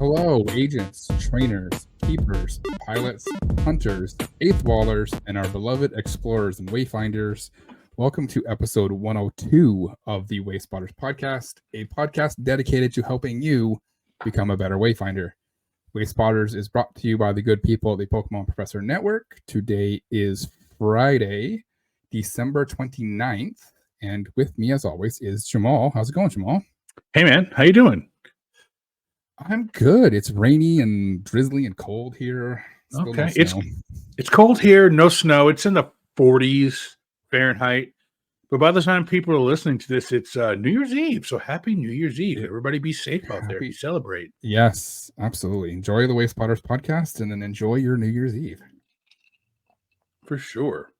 Hello, agents, trainers, keepers, pilots, hunters, eighth wallers, and our beloved explorers and wayfinders. Welcome to episode 102 of the Wayspotters podcast, a podcast dedicated to helping you become a better wayfinder. Wayspotters is brought to you by the good people at the Pokémon Professor Network. Today is Friday, December 29th, and with me, as always, is Jamal. How's it going, Jamal? Hey, man. How you doing? I'm good. It's rainy and drizzly and cold here. Still okay. It's cold here. No snow. It's in the 40s Fahrenheit. But by the time people are listening to this, it's New Year's Eve. So happy New Year's Eve. Everybody be safe out there. Celebrate. Yes, absolutely. Enjoy the Wayspotters podcast and then enjoy your New Year's Eve. For sure.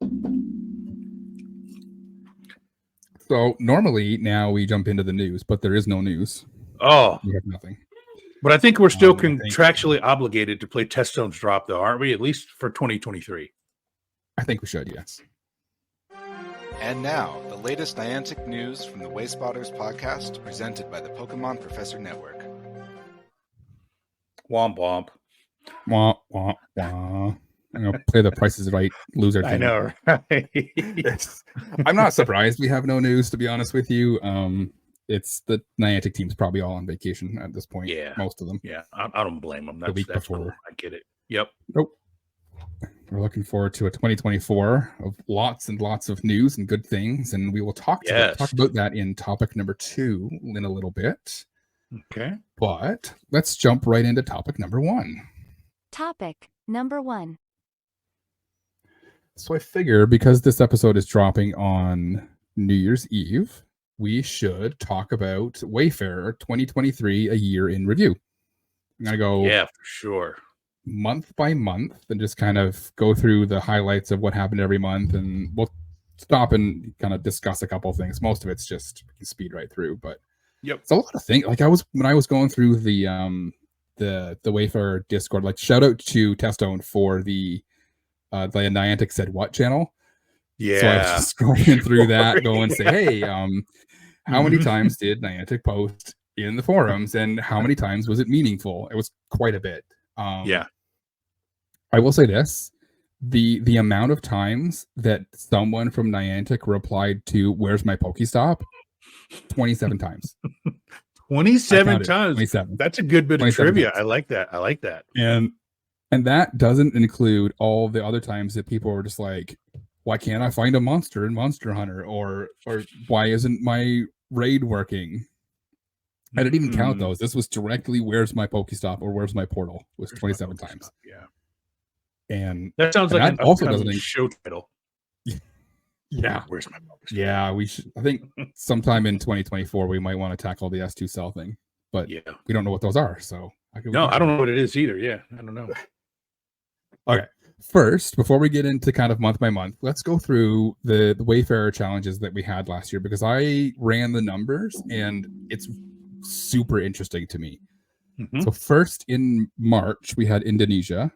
So normally now we jump into the news, but there is no news. Oh. We have nothing. But I think we're still contractually obligated to play Test Stone's Drop, though, aren't we? At least for 2023. I think we should, yes. And now, the latest Niantic news from the Wayspotters podcast, presented by the Pokémon Professor Network. Womp womp. Womp womp womp. I'm going to play the Price is Right loser thing. I know, right? I'm not surprised we have no news, to be honest with you. It's the Niantic team's probably all on vacation at this point. Yeah. Most of them. Yeah. I don't blame them. That's the week before. Cool. I get it. Yep. Nope. We're looking forward to a 2024 of lots and lots of news and good things. And we will talk about that in topic number 2 in a little bit. Okay. But let's jump right into topic number 1. Topic number 1. So I figure because this episode is dropping on New Year's Eve, we should talk about Wayfarer 2023, a year in review. I'm going to go for sure, month by month and just kind of go through the highlights of what happened every month. And we'll stop and kind of discuss a couple of things. Most of it's just we can speed right through, but it's a lot of things. Like when I was going through the Wayfarer Discord, like shout out to Testone for the Niantic Said What channel. Yeah. So I was just scrolling through that, going say, hey, how many times did Niantic post in the forums and how many times was it meaningful? It was quite a bit. I will say this. The amount of times that someone from Niantic replied to "Where's my Pokestop?" 27 times. 27 times. 27. That's a good bit of trivia. Times. I like that. And that doesn't include all the other times that people were just like, why can't I find a monster in Monster Hunter? Or why isn't my raid working? I didn't even count those. This was directly "Where's my Pokestop?" or "Where's my portal?" It was 27 times. Yeah. And that sounds like an also doesn't show title. Yeah. Where's my Pokestop? Yeah, we should. I think sometime in 2024 we might want to tackle the S2 cell thing, but we don't know what those are. So I don't know what it is either. Yeah, I don't know. Okay. First, before we get into kind of month by month, let's go through the Wayfarer challenges that we had last year, because I ran the numbers and it's super interesting to me. So first in March, we had Indonesia,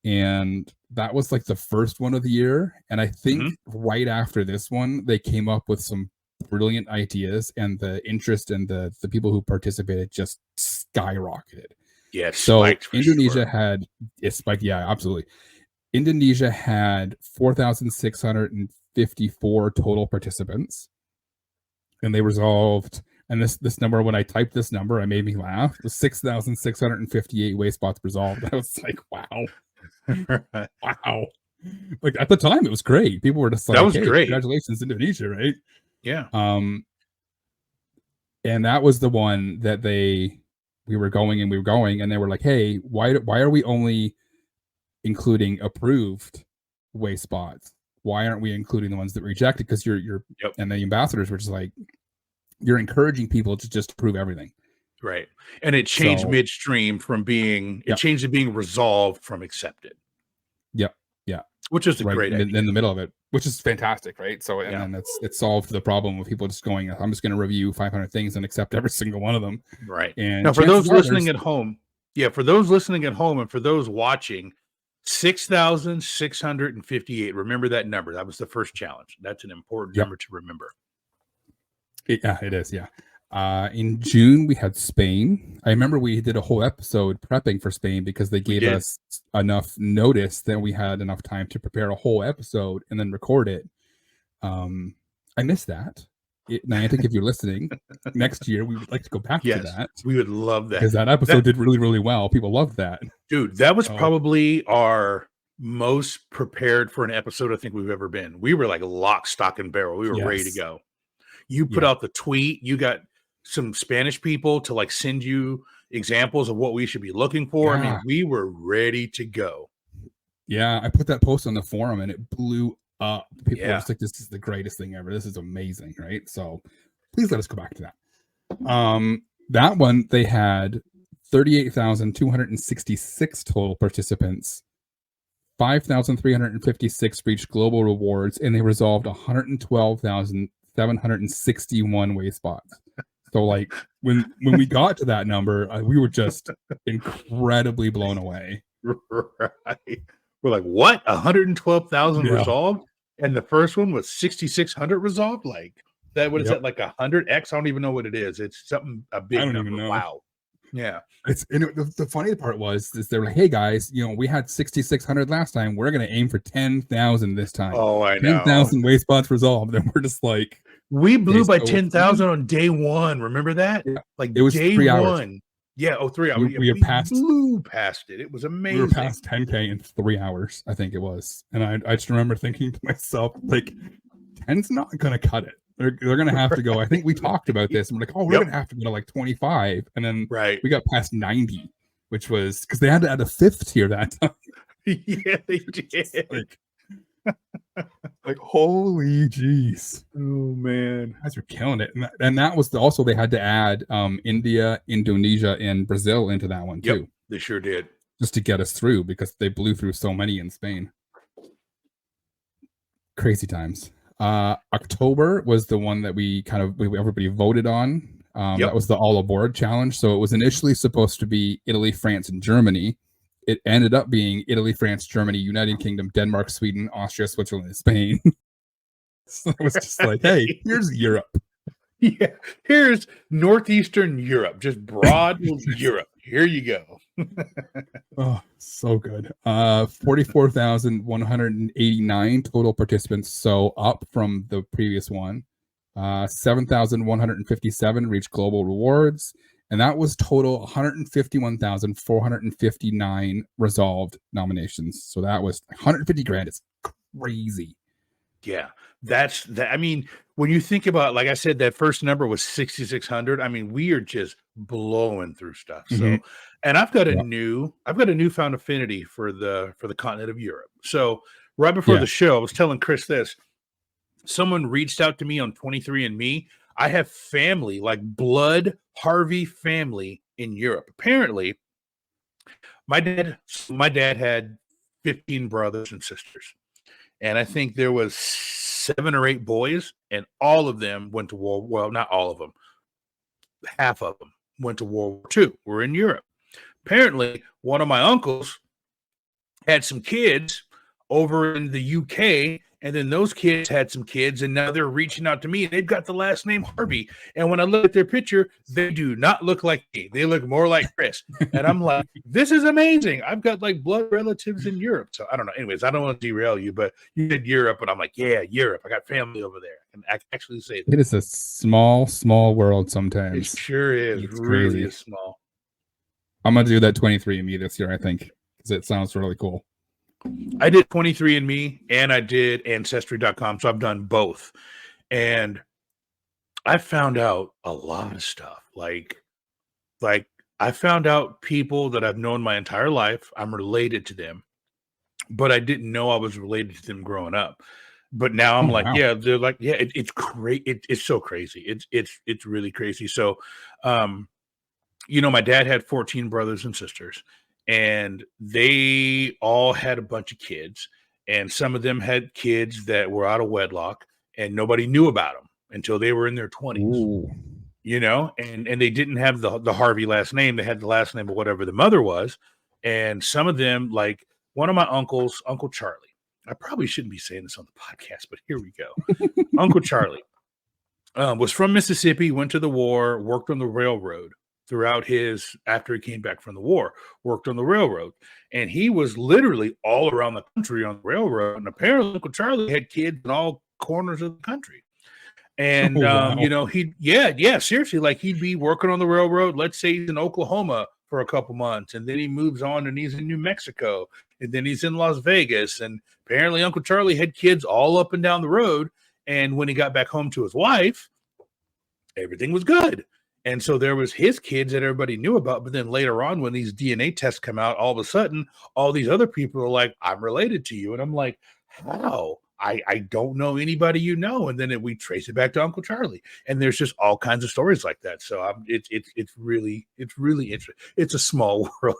and that was like the first one of the year. And I think right after this one, they came up with some brilliant ideas, and the interest and the people who participated just skyrocketed. Yeah, so Indonesia had it spiked. Yeah, absolutely. Indonesia had 4,654 total participants, and they resolved. And this number, when I typed this number, it made me laugh. It was 6,658 Wayspots resolved. I was like, wow. Wow. Like at the time, it was great. People were just like, that was hey, great. Congratulations, Indonesia, right? Yeah. And that was the one that we were going, and they were like, hey, why are we only including approved Wayspots? Why aren't we including the ones that were rejected? Because you're and the ambassadors were just like, you're encouraging people to just approve everything. Right. And it changed midstream from being, it changed to being resolved from accepted. Yep. Yeah. Which is a great idea. In the middle of it, which is fantastic, right? So, and then it solved the problem of people just going, I'm just going to review 500 things and accept every single one of them. Right. And now, for those listening at home, and for those watching, 6,658. Remember that number. That was the first challenge. That's an important number to remember. Yeah, it is. Yeah. In June, we had Spain. I remember we did a whole episode prepping for Spain because they gave us enough notice that we had enough time to prepare a whole episode and then record it. I missed that. Niantic, if you're listening, next year we would like to go back to that. We would love that. Because that episode did really, really well. People loved that. Dude, that was probably our most prepared for an episode I think we've ever been. We were like lock, stock, and barrel. We were ready to go. You put out the tweet. You got some Spanish people to like send you examples of what we should be looking for. I mean, we were ready to go. Yeah, I put that post on the forum and it blew up. People were just like, this is the greatest thing ever. This is amazing, right? So please let us go back to that. That one, they had 38,266 total participants. 5,356 reached global rewards, and they resolved 112,761 Wayspots. So, like, when we got to that number, we were just incredibly blown away. Right. We're like, what? 112,000 resolved? And the first one was 6,600 resolved? Like, that what is that, like 100x? I don't even know what it is. It's something, a big number. Even know. Wow. Yeah. The funny part was they were like, hey guys, we had 6,600 last time. We're gonna aim for 10,000 this time. Oh, I know. 10,000 Wayspots resolved, and we're just like, we blew by 10,000 on day one. Remember that? Yeah. Like it was day 3 hours. 1. Yeah. Oh, 3 hours. We blew past it. It was amazing. We were past 10K in 3 hours, I think it was. And I just remember thinking to myself, like, 10's not gonna cut it. They're gonna have to go. I think we talked about this, and we're like, oh, we're gonna have to go to like 25, and then we got past 90, which was because they had to add a 5th tier that time. Yeah, they did. Like holy jeez. Oh man, guys are killing it. And that was also they had to add India, Indonesia, and Brazil into that one too. They sure did, just to get us through because they blew through so many in Spain. Crazy times. October was the one that everybody voted on. That was the all aboard challenge. So it was initially supposed to be Italy, France, and Germany. It ended up being Italy, France, Germany, United Kingdom, Denmark, Sweden, Austria, Switzerland, and Spain. So it was just like, hey, here's Europe. Yeah, here's Northeastern Europe, just broad Europe. Here you go. Oh, so good. 44,189 total participants, so up from the previous one. 7,157 reached global rewards, and that was total 151,459 resolved nominations. So that was 150 grand. It's crazy. Yeah, that's that. I mean, when you think about, like I said, that first number was 6,600. I mean, we are just blowing through stuff. So, and I've got a newfound affinity for the continent of Europe. So right before the show, I was telling Chris this. Someone reached out to me on 23andMe. I have family, like blood Harvey family in Europe. Apparently, my dad had 15 brothers and sisters. And I think there was 7 or 8 boys, and all of them went to war. Well, not all of them. Half of them went to World War II. We're in Europe. Apparently, one of my uncles had some kids over in the UK, and then those kids had some kids, and now they're reaching out to me, and they've got the last name Harvey. And when I look at their picture, they do not look like me. They look more like Chris. And I'm like, this is amazing. I've got like blood relatives in Europe. So I don't know. Anyways, I don't want to derail you, but you did Europe, and I'm like, yeah, Europe. I got family over there. And I actually say that. It is a small, small world sometimes. It sure is. It's really crazy. Small. I'm going to do that 23andMe this year, I think, because it sounds really cool. I did 23andMe and I did Ancestry.com. So I've done both. And I found out a lot of stuff. Like I found out people that I've known my entire life. I'm related to them, but I didn't know I was related to them growing up. But now I'm they're like, it's great. It's so crazy. It's really crazy. So, my dad had 14 brothers and sisters. And they all had a bunch of kids, and some of them had kids that were out of wedlock, and nobody knew about them until they were in their 20s. Ooh. And they didn't have the Harvey last name. They had the last name of whatever the mother was. And some of them, like one of my uncles, Uncle Charlie. I probably shouldn't be saying this on the podcast, but here we go. Uncle Charlie. was from Mississippi, went to the war, worked on the railroad after he came back from the war, worked on the railroad. And he was literally all around the country on the railroad. And apparently Uncle Charlie had kids in all corners of the country. And, wow. seriously, like he'd be working on the railroad. Let's say he's in Oklahoma for a couple months, and then he moves on and he's in New Mexico, and then he's in Las Vegas. And apparently Uncle Charlie had kids all up and down the road. And when he got back home to his wife, everything was good. And so there was his kids that everybody knew about. But then later on, when these DNA tests come out, all of a sudden, all these other people are like, I'm related to you. And I'm like, how? I don't know anybody you know. And then we trace it back to Uncle Charlie. And there's just all kinds of stories like that. So it's really interesting. It's a small world.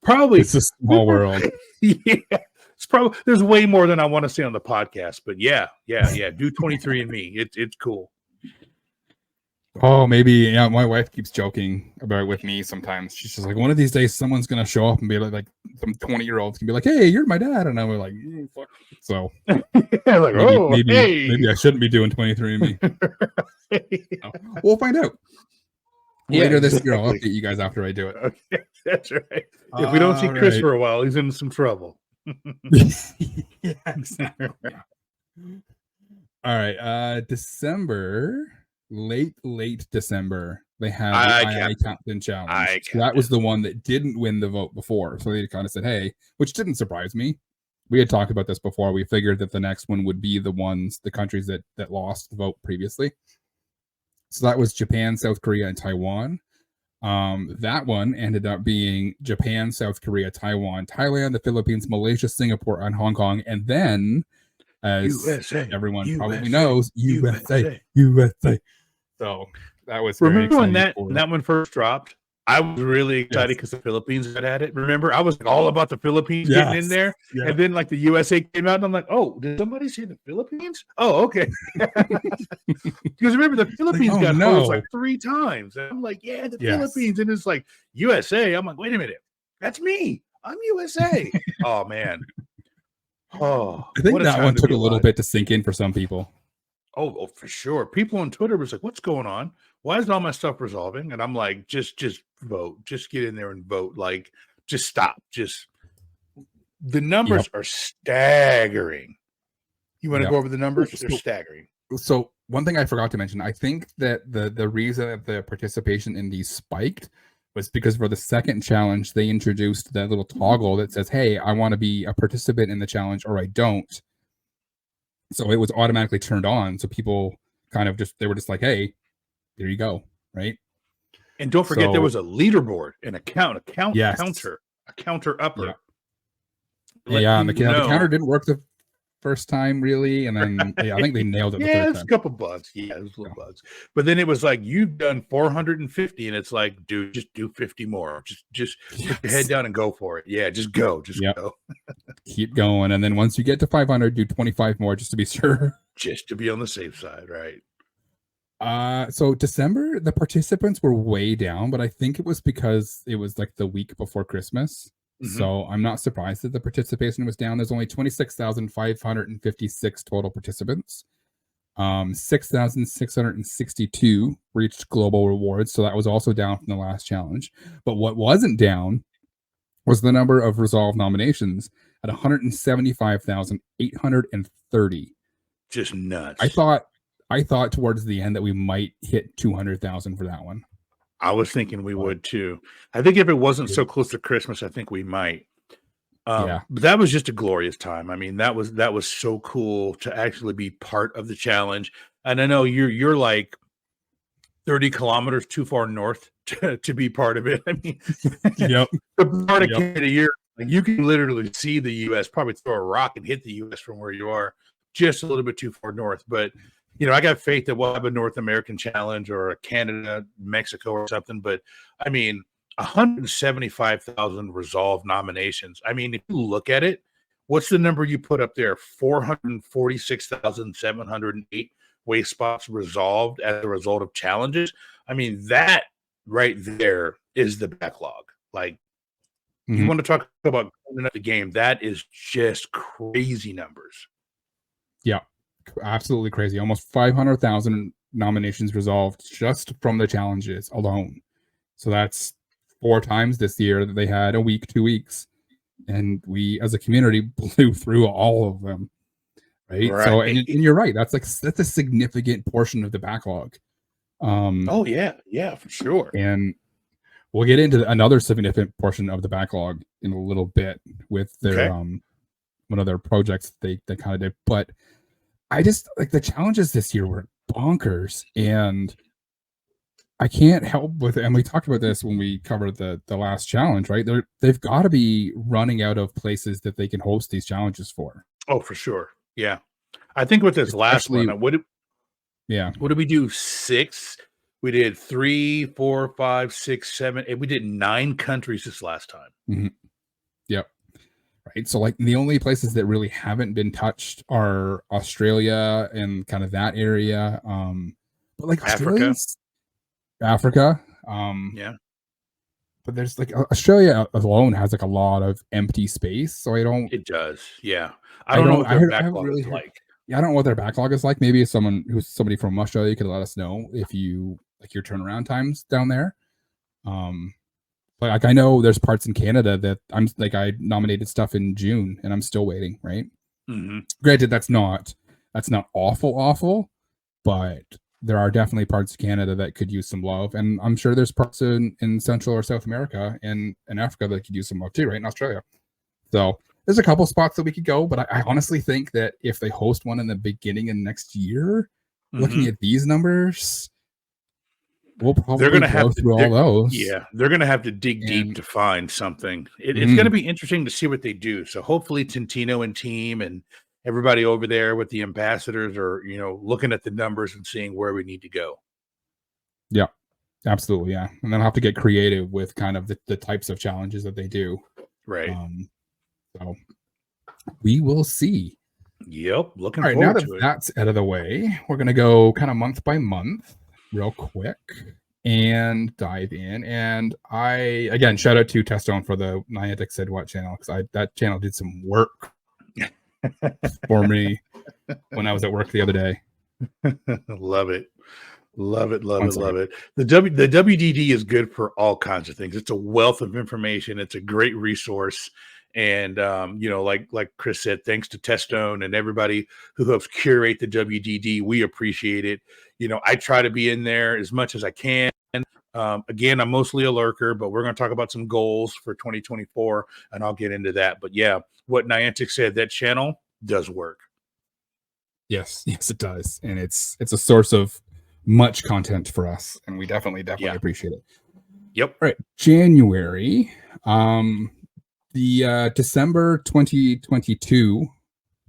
Probably it's a small world. Yeah. It's probably there's way more than I want to say on the podcast. But yeah. Do 23andMe. It's cool. Oh, maybe. Yeah, my wife keeps joking about it with me sometimes. She's just like, one of these days, someone's gonna show up and be like some 20-year-olds can be like, "Hey, you're my dad," and I'm like, "Fuck." So, like, maybe I shouldn't be doing 23andMe. We'll find out later this year. I'll update you guys after I do it. Okay, that's right. If we don't see Chris for a while, he's in some trouble. Yeah, exactly. All right, December. Late December, they had the I Captain Challenge. So that was the one that didn't win the vote before. So they kind of said, hey, which didn't surprise me. We had talked about this before. We figured that the next one would be the countries that lost the vote previously. So that was Japan, South Korea, and Taiwan. That one ended up being Japan, South Korea, Taiwan, Thailand, the Philippines, Malaysia, Singapore, and Hong Kong. And then, as everyone probably knows, USA. So that was remember when that one first dropped. I was really excited because the Philippines had it. Remember, I was all about the Philippines getting in there, and then like the USA came out, and I'm like, oh, did somebody say the Philippines? Oh, okay. Because remember, the Philippines got host like 3 times, and I'm like, yeah, the Philippines, and it's like USA. I'm like, wait a minute, that's me. I'm USA. Oh man. Oh, I think that one took a little bit to sink in for some people. Oh, for sure. People on Twitter was like, what's going on? Why isn't all my stuff resolving? And I'm like, just vote. Just get in there and vote. Like, just stop. The numbers are staggering. You want to go over the numbers? They're staggering. So one thing I forgot to mention, I think that the reason that the participation in these spiked was because for the second challenge, they introduced that little toggle that says, hey, I want to be a participant in the challenge or I don't. So it was automatically turned on. So people kind of they were just like, hey, there you go. Right. And don't forget, there was a leaderboard and a counter upper. Yeah. And the counter didn't work the first time really. And then I think they nailed it. Yeah, it's a couple bugs. Yeah, it was little bugs. But then it was like, you've done 450. And it's like, dude, just do 50 more. Just put your head down and go for it. Yeah, just go. Go. Keep going. And then once you get to 500, do 25 more just to be sure. Just to be on the safe side, right? So December, the participants were way down, but I think it was because it was like the week before Christmas. Mm-hmm. So I'm not surprised that the participation was down. There's only 26,556 total participants. 6,662 reached global rewards. So that was also down from the last challenge. But what wasn't down was the number of resolved nominations at 175,830. Just nuts. I thought towards the end that we might hit 200,000 for that one. I was thinking we would too. I think if it wasn't so close to Christmas, I think we might. But that was just a glorious time. I mean, that was so cool to actually be part of the challenge. And I know you're like 30 kilometers too far north to be part of it. I mean, the part of Canada, you can literally see the U.S. Probably throw a rock and hit the U.S. from where you are, just a little bit too far north. But I got faith that we'll have a North American challenge or a Canada, Mexico or something. But I mean, 175,000 resolved nominations. I mean, if you look at it, what's the number you put up there? 446,708 waste spots resolved as a result of challenges. I mean, that right there is the backlog. Like, you want to talk about the game, that is just crazy numbers. Yeah. Absolutely crazy. Almost 500,000 nominations resolved just from the challenges alone. So that's 4 times this year that they had a week, 2 weeks, and we as a community blew through all of them. Right. So, and you're right. That's a significant portion of the backlog. Oh yeah, for sure. And we'll get into another significant portion of the backlog in a little bit with their one of their projects they kind of did. But I just like the challenges this year were bonkers, and I can't help with it. And we talked about this when we covered the last challenge, right? They've got to be running out of places that they can host these challenges for. Oh, for sure. Yeah. I think with this last one, what did we do? 6? We did 3, 4, 5, 6, 7, 8. We did 9 countries this last time. Mm-hmm. Yep. Right. So like the only places that really haven't been touched are Australia and kind of that area. But like Africa. Yeah. But there's like Australia alone has like a lot of empty space. So it does. Yeah. I don't know what their backlog is like. Yeah, I don't know what their backlog is like. Maybe somebody from Australia could let us know if you like your turnaround times down there. But like I know there's parts in Canada that I nominated stuff in June and I'm still waiting, right? Mm-hmm. Granted, that's not awful, but there are definitely parts of Canada that could use some love, and I'm sure there's parts in Central or South America and Africa that could use some love too, right? In Australia. So there's a couple spots that we could go, but I honestly think that if they host one in the beginning of next year, looking at these numbers, we'll probably go through all those. Yeah, they're going to have to dig deep to find something. It's going to be interesting to see what they do. So hopefully Tintino and team and everybody over there with the ambassadors are, looking at the numbers and seeing where we need to go. Yeah, absolutely. Yeah. And then I'll have to get creative with kind of the types of challenges that they do. Right. So we will see. Yep. Looking forward now to it. That's out of the way. We're going to go kind of month by month real quick and dive in. And again, shout out to Testone for the Niantic Said What channel, because that channel did some work for me when I was at work the other day. Love it. Love it. The WDD is good for all kinds of things. It's a wealth of information. It's a great resource. And, like Chris said, thanks to Testone and everybody who helps curate the WDD. We appreciate it. I try to be in there as much as I can. Again, I'm mostly a lurker, but we're going to talk about some goals for 2024, and I'll get into that. But yeah, what Niantic said, that channel does work. Yes, it does. And it's a source of much content for us, and we definitely appreciate it. Yep. All right. January. The December 2022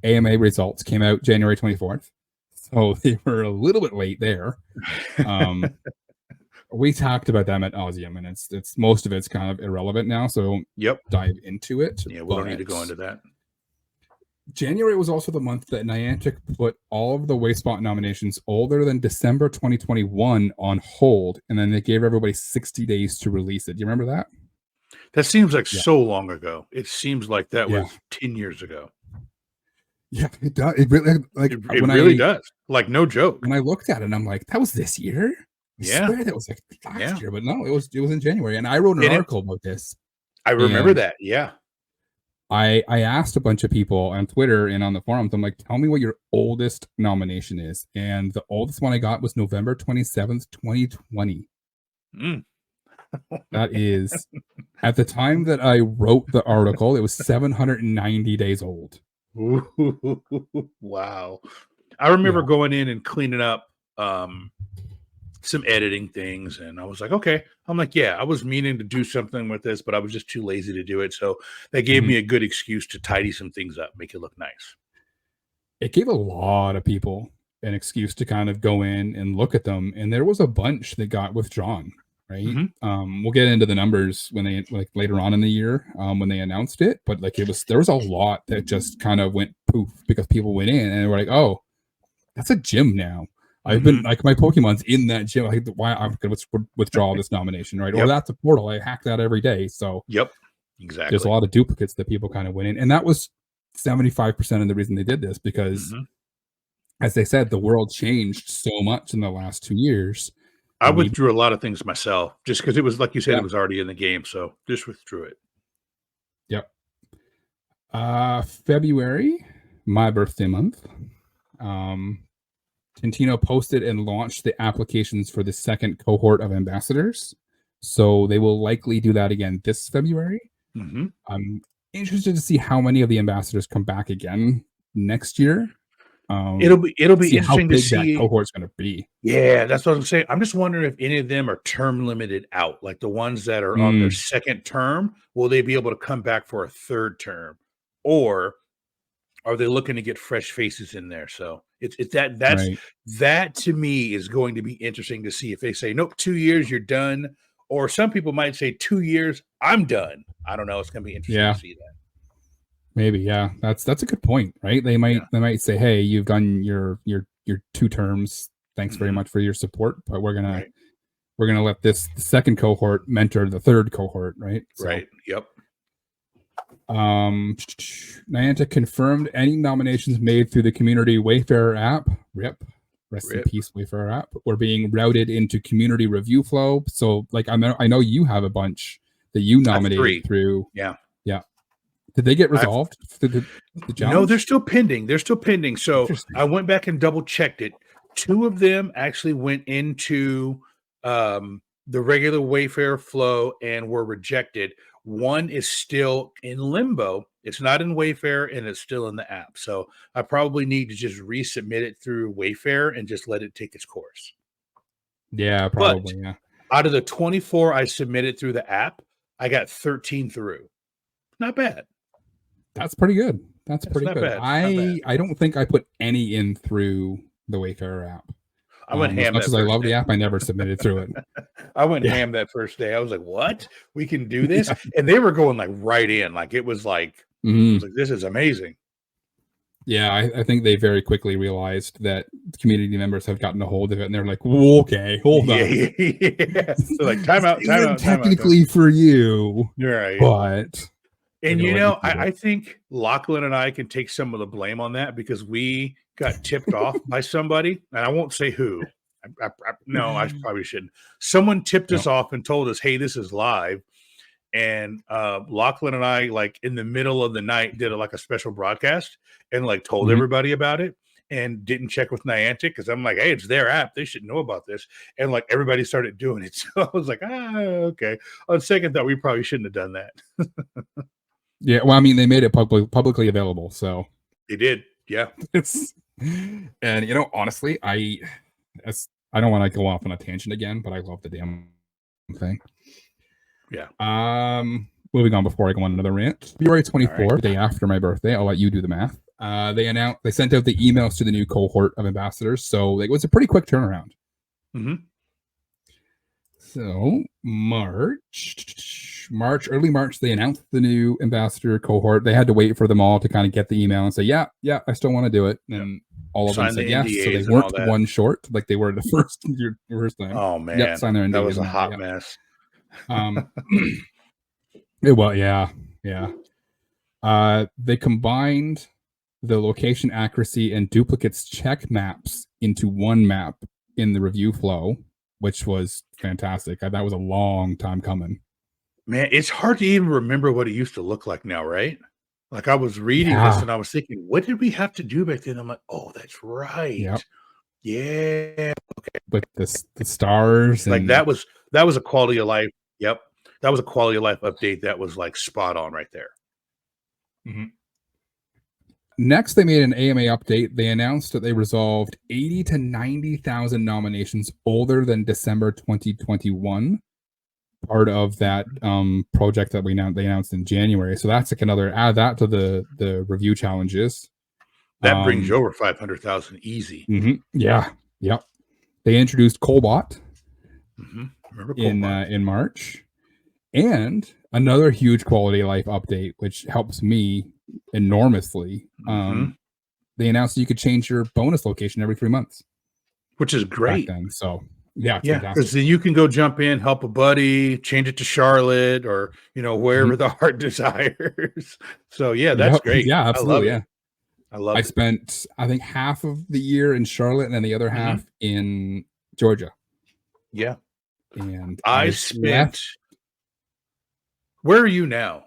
AMA results came out January 24th. So they were a little bit late there. We talked about them at nauseum, and it's most of it's kind of irrelevant now. So dive into it. Yeah, we don't need to go into that. January was also the month that Niantic put all of the Wayspot nominations older than December 2021 on hold, and then they gave everybody 60 days to release it. Do you remember that? That seems like so long ago. It seems like that was 10 years ago. Yeah, it does. It really really does. Like, no joke. When I looked at it, and I'm like, that was this year? I swear that was like last year, but no, it was in January. And I wrote an article about this. I remember that. Yeah. I asked a bunch of people on Twitter and on the forums, I'm like, tell me what your oldest nomination is. And the oldest one I got was November 27th, 2020. That is, at the time that I wrote the article, it was 790 days old. Wow. I remember going in and cleaning up some editing things, and I was like, okay. I'm like, I was meaning to do something with this, but I was just too lazy to do it. So they gave me a good excuse to tidy some things up, make it look nice. It gave a lot of people an excuse to kind of go in and look at them, and there was a bunch that got withdrawn. Right. We'll get into the numbers when they later on in the year when they announced it, but there was a lot that just kind of went poof because people went in and were like, oh, that's a gym now. I've been like, my Pokemon's in that gym. Why I'm going to withdraw this nomination, right? Or that's a portal. I hack that every day. So exactly. There's a lot of duplicates that people kind of went in, and that was 75% of the reason they did this, because as they said, the world changed so much in the last 2 years. I Maybe- withdrew a lot of things myself just because it was like you said, Yeah. it was already in the game. So just withdrew it. Yep. February, my birthday month. Tintino posted and launched the applications for the second cohort of ambassadors. So they will likely do that again this February. Mm-hmm. I'm interested to see how many of the ambassadors come back again next year. It'll be See how interesting to big that see. cohort's going to be. Yeah, that's what I'm saying. I'm just wondering if any of them are term limited out, like the ones that are on their second term. Will they be able to come back for a third term, or are they looking to get fresh faces in there? So it's that to me is going to be interesting to see if they say nope, 2 years you're done, or some people might say 2 years I'm done. I don't know. It's going to be interesting to see that. Maybe, yeah. That's a good point, right? They might say, "Hey, you've done your 2 terms. Thanks very much for your support, but we're gonna let this second cohort mentor the third cohort," right? So, right. Yep. Niantic confirmed any nominations made through the community Wayfarer app. Rip. Rest in peace, Wayfarer app. Were being routed into community review flow. So, like, I know you have a bunch that you nominated through. Yeah. Did they get resolved? The no, they're still pending. So I went back and double checked it. 2 of them actually went into the regular Wayfarer flow and were rejected. 1 is still in limbo. It's not in Wayfarer and it's still in the app. So I probably need to just resubmit it through Wayfarer and just let it take its course. Yeah, probably. But out of the 24 I submitted through the app, I got 13 through. Not bad. That's pretty good. That's pretty good. Bad. I don't think I put any in through the Wayfarer app. I went ham. As much as I love the app, I never submitted through it. I went ham that first day. I was like, "What? We can do this?" And they were going like right in. Like it was like, this is amazing. Yeah, I think they very quickly realized that community members have gotten a hold of it, and they're like, "Okay, hold on." Yeah. So like, time out. Technically for you, right? But. And I think Lachlan and I can take some of the blame on that because we got tipped off by somebody, and I won't say who. I probably shouldn't. Someone tipped us off and told us, "Hey, this is live." And Lachlan and I, like in the middle of the night, did a special broadcast and like told everybody about it, and didn't check with Niantic because I'm like, "Hey, it's their app; they should know about this." And like everybody started doing it, so I was like, okay." On second thought, we probably shouldn't have done that. Yeah, well, I mean, they made it publicly available, so they did. Yeah, and honestly, I don't want to go off on a tangent again, but I love the damn thing. Yeah. Moving on before I go on another rant. February 24th, the day after my birthday, I'll let you do the math. They sent out the emails to the new cohort of ambassadors, so it was a pretty quick turnaround. Mm-hmm. So early March, they announced the new ambassador cohort. They had to wait for them all to kind of get the email and say, yeah, I still want to do it. And all of them said yes. So they weren't one short like they were the first time. Oh man, that was a hot mess. Well, yeah. They combined the location accuracy and duplicates check maps into one map in the review flow, which was fantastic. That was a long time coming. Man, it's hard to even remember what it used to look like now, right? Like I was reading this and I was thinking, what did we have to do back then? I'm like, oh, that's right. Yep. Yeah. Okay. With the stars. Like that was a quality of life. Yep. That was a quality of life update that was like spot on right there. Mm-hmm. Next, they made an AMA update. They announced that they resolved 80 to 90,000 nominations older than December 2021, part of that project that they announced in January. So that's like add that to the review challenges. That brings you over 500,000 easy. Mm-hmm. Yeah. Yep. They introduced Cobot Remember Cobot? in March, and another huge quality of life update, which helps me enormously. They announced you could change your bonus location every 3 months, which is great. Then. So yeah, because then you can go jump in, help a buddy, change it to Charlotte or wherever the heart desires. So yeah, that's great. Yeah, absolutely. love I it. spent, I think, half of the year in Charlotte and then the other half in Georgia. Yeah. And I I spent. Where are you now?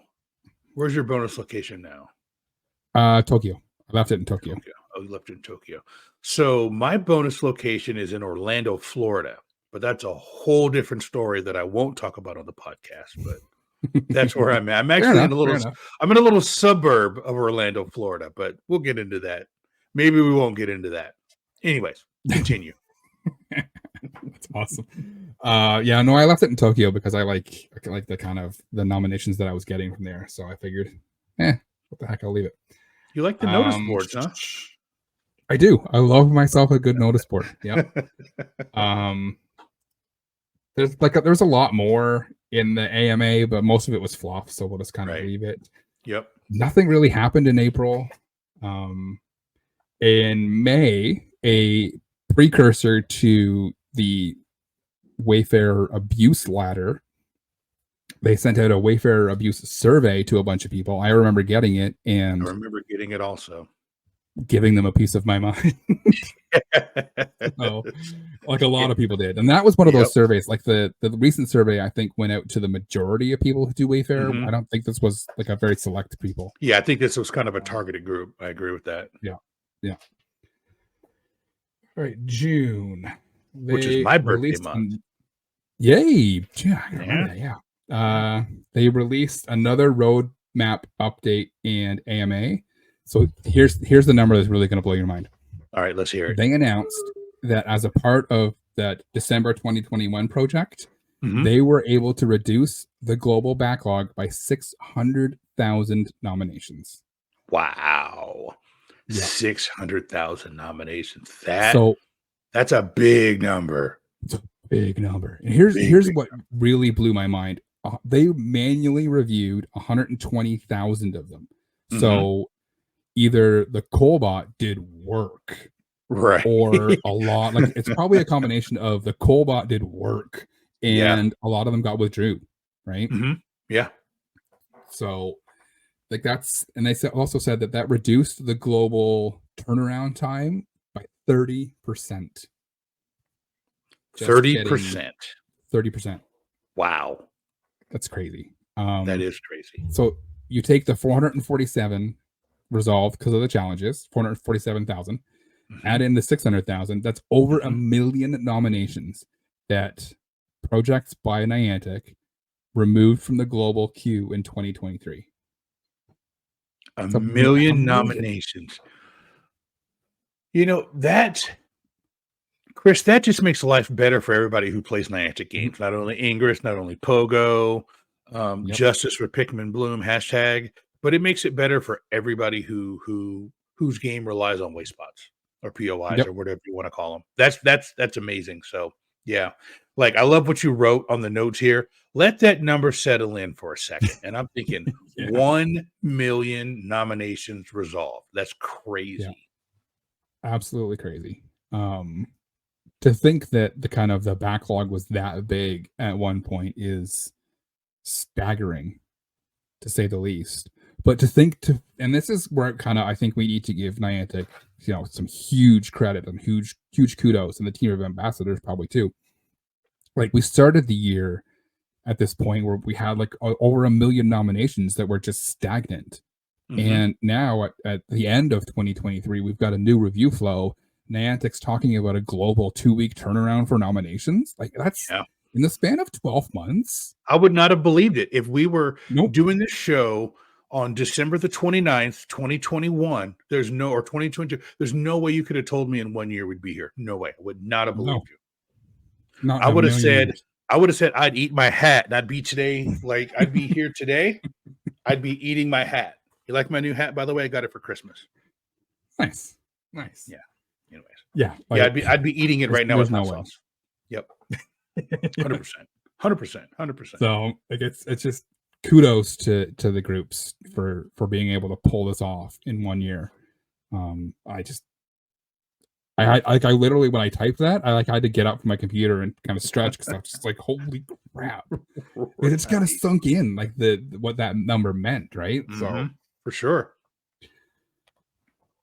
Where's your bonus location now? Tokyo. I left it in Tokyo. Oh, you left it in Tokyo. So my bonus location is in Orlando, Florida, but that's a whole different story that I won't talk about on the podcast. But that's where I'm at. I'm actually in a little suburb of Orlando, Florida, but we'll get into that. Maybe we won't get into that. Anyways, continue. That's awesome. Yeah, no, I left it in Tokyo because I like the kind of the nominations that I was getting from there. So I figured, what the heck, I'll leave it. You like the notice boards, huh? I do. I love myself a good notice board. Yeah. There's a lot more in the AMA, but most of it was fluff, so we'll just kind of leave it. Yep. Nothing really happened in April. In May, a precursor to the Wayfarer abuse ladder, they sent out a Wayfarer abuse survey to a bunch of people. I remember getting it, and I remember getting it also, giving them a piece of my mind. So, like a lot of people did, and that was one of those surveys. Like the recent survey, I think, went out to the majority of people who do Wayfarer. I don't think this was like a very select people. Yeah, I think this was kind of a targeted group. I agree with that. Yeah. All right, June, which is my birthday month. Yay! Yeah. They released another roadmap update and AMA. So here's the number that's really going to blow your mind. All right, let's hear it. They announced that as a part of that December 2021 project, they were able to reduce the global backlog by 600,000 nominations. Wow. Yeah. 600,000 nominations. That's a big number. It's a big number. And here's what really blew my mind. They manually reviewed 120,000 of them. So either the Colbot did work, right, or a lot. Like it's probably a combination of the Colbot did work and a lot of them got withdrew, right? Yeah. So like and they also said that reduced the global turnaround time by 30%. 30%. 30%. Wow. That's crazy. That is crazy. So you take the 447 resolved because of the challenges, 447,000, add in the 600,000, that's over 1 million nominations that projects by Niantic removed from the global queue in 2023. A million nominations. You know, Chris, that just makes life better for everybody who plays Niantic games. Not only Ingress, not only Pogo, Justice for Pikmin Bloom, #, but it makes it better for everybody whose game relies on Wayspots or POIs or whatever you want to call them. That's amazing. So yeah, like I love what you wrote on the notes here. Let that number settle in for a second. And I'm thinking 1 million nominations resolved. That's crazy. Yeah. Absolutely crazy. To think that the backlog was that big at one point is staggering, to say the least. But and this is where I think we need to give Niantic, some huge credit and huge kudos, and the team of ambassadors probably too. Like we started the year at this point where we had like over 1 million nominations that were just stagnant. And now at the end of 2023, we've got a new review flow. Niantic's talking about a global 2-week turnaround for nominations. Like that's in the span of 12 months. I would not have believed it if we were doing this show on December the 29th, 2021. Or 2022. There's no way you could have told me in 1 year we'd be here. No way. I would not have believed you. I would have said I'd eat my hat and I'd be today. Like I'd be here today. I'd be eating my hat. You like my new hat, by the way? I got it for Christmas. Nice. Yeah. Anyways. Yeah. I'd be eating it right now with hot sauce. Yep. 100%. So like it's just kudos to the groups for being able to pull this off in 1 year. I literally, when I typed that, I had to get up from my computer and kind of stretch because I was just like, holy crap. It's kind of sunk in what that number meant, right? So for sure.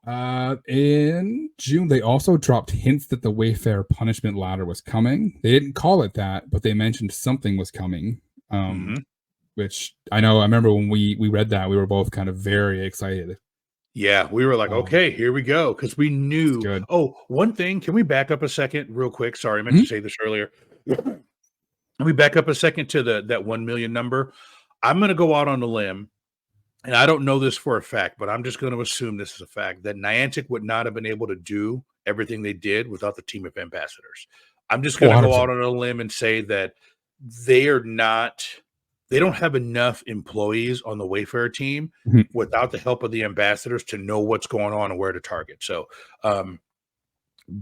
In June, they also dropped hints that the Wayfarer punishment ladder was coming. They didn't call it that, but they mentioned something was coming. Which I remember when we read that, we were both kind of very excited. Yeah, we were like, okay, here we go. Because we knew. Good. Oh, one thing. Can we back up a second real quick? Sorry, I meant to say this earlier. Can we back up a second to that 1 million number? I'm going to go out on a limb, and I don't know this for a fact, but I'm just going to assume this is a fact, that Niantic would not have been able to do everything they did without the team of ambassadors. I'm just going to go out on a limb and say that they don't have enough employees on the Wayfarer team without the help of the ambassadors to know what's going on and where to target. So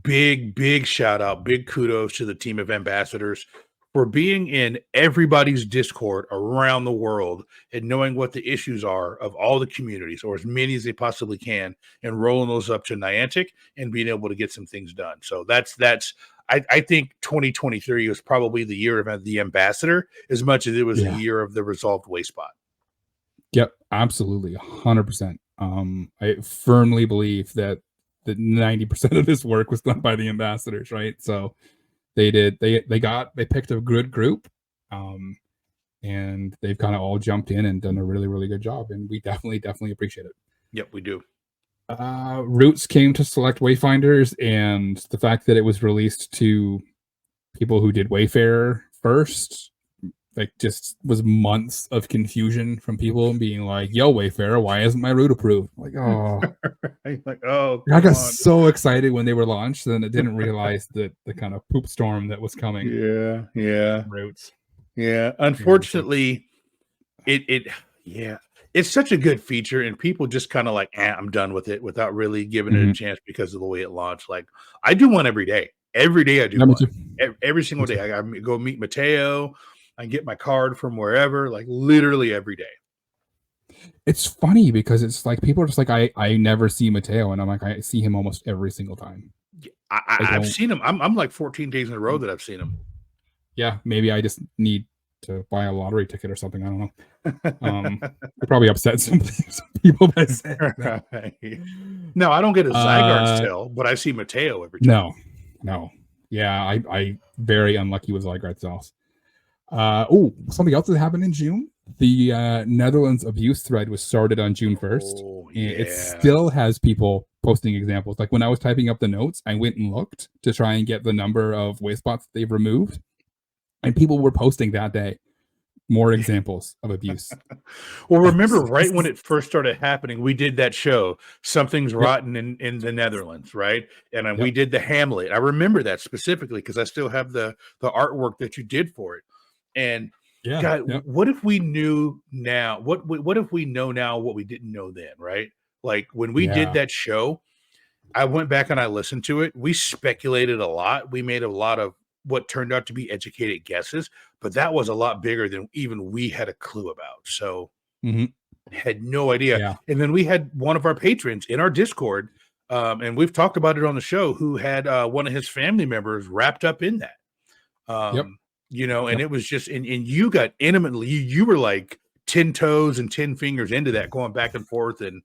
big shout out, big kudos to the team of ambassadors for being in everybody's Discord around the world and knowing what the issues are of all the communities, or as many as they possibly can, and rolling those up to Niantic and being able to get some things done. So I think 2023 was probably the year of the ambassador as much as it was the year of the resolved Wayspot. Yep, absolutely, 100%. I firmly believe that 90% of this work was done by the ambassadors, right? So they picked a good group, and they've kind of all jumped in and done a really, really good job, and we definitely appreciate it. Yep, we do. Roots came to select Wayfinders, and the fact that it was released to people who did Wayfarer first, just was months of confusion from people being like, yo, Wayfarer, why isn't my route approved? Like, oh, I got so excited when they were launched, and I didn't realize that the kind of poop storm that was coming. Yeah. Roots. Yeah. Unfortunately, it's such a good feature, and people just kind of like, I'm done with it, without really giving it a chance because of the way it launched. Like, I do one every day. Every day I do one. Every single day. I go meet Mateo. I get my card from wherever, like literally every day. It's funny because it's like people are just like, I never see Mateo, and I'm like, I see him almost every single time. I've seen him. I'm like 14 days in a row that I've seen him. Yeah, maybe I just need to buy a lottery ticket or something. I don't know. I probably upset some people by saying that. Right. No, I don't get a Zygarde's tail, but I see Mateo every time. No. Yeah, I very unlucky with Zygarde's tails. Something else that happened in June. The Netherlands abuse thread was started on June 1st. And it still has people posting examples. Like when I was typing up the notes, I went and looked to try and get the number of Wayspots they've removed. And people were posting that day more examples of abuse. Well, remember right when it first started happening, we did that show, Something's Rotten in the Netherlands, right? And we did the Hamlet. I remember that specifically because I still have the artwork that you did for it. And God, what if we knew now? What if we know now what we didn't know then, right? Like when we did that show, I went back and I listened to it. We speculated a lot. We made a lot of what turned out to be educated guesses, but that was a lot bigger than even we had a clue about. So had no idea. Yeah. And then we had one of our patrons in our Discord, and we've talked about it on the show, who had one of his family members wrapped up in that. You know, and it was just, and you got intimately, you were like 10 toes and 10 fingers into that, going back and forth and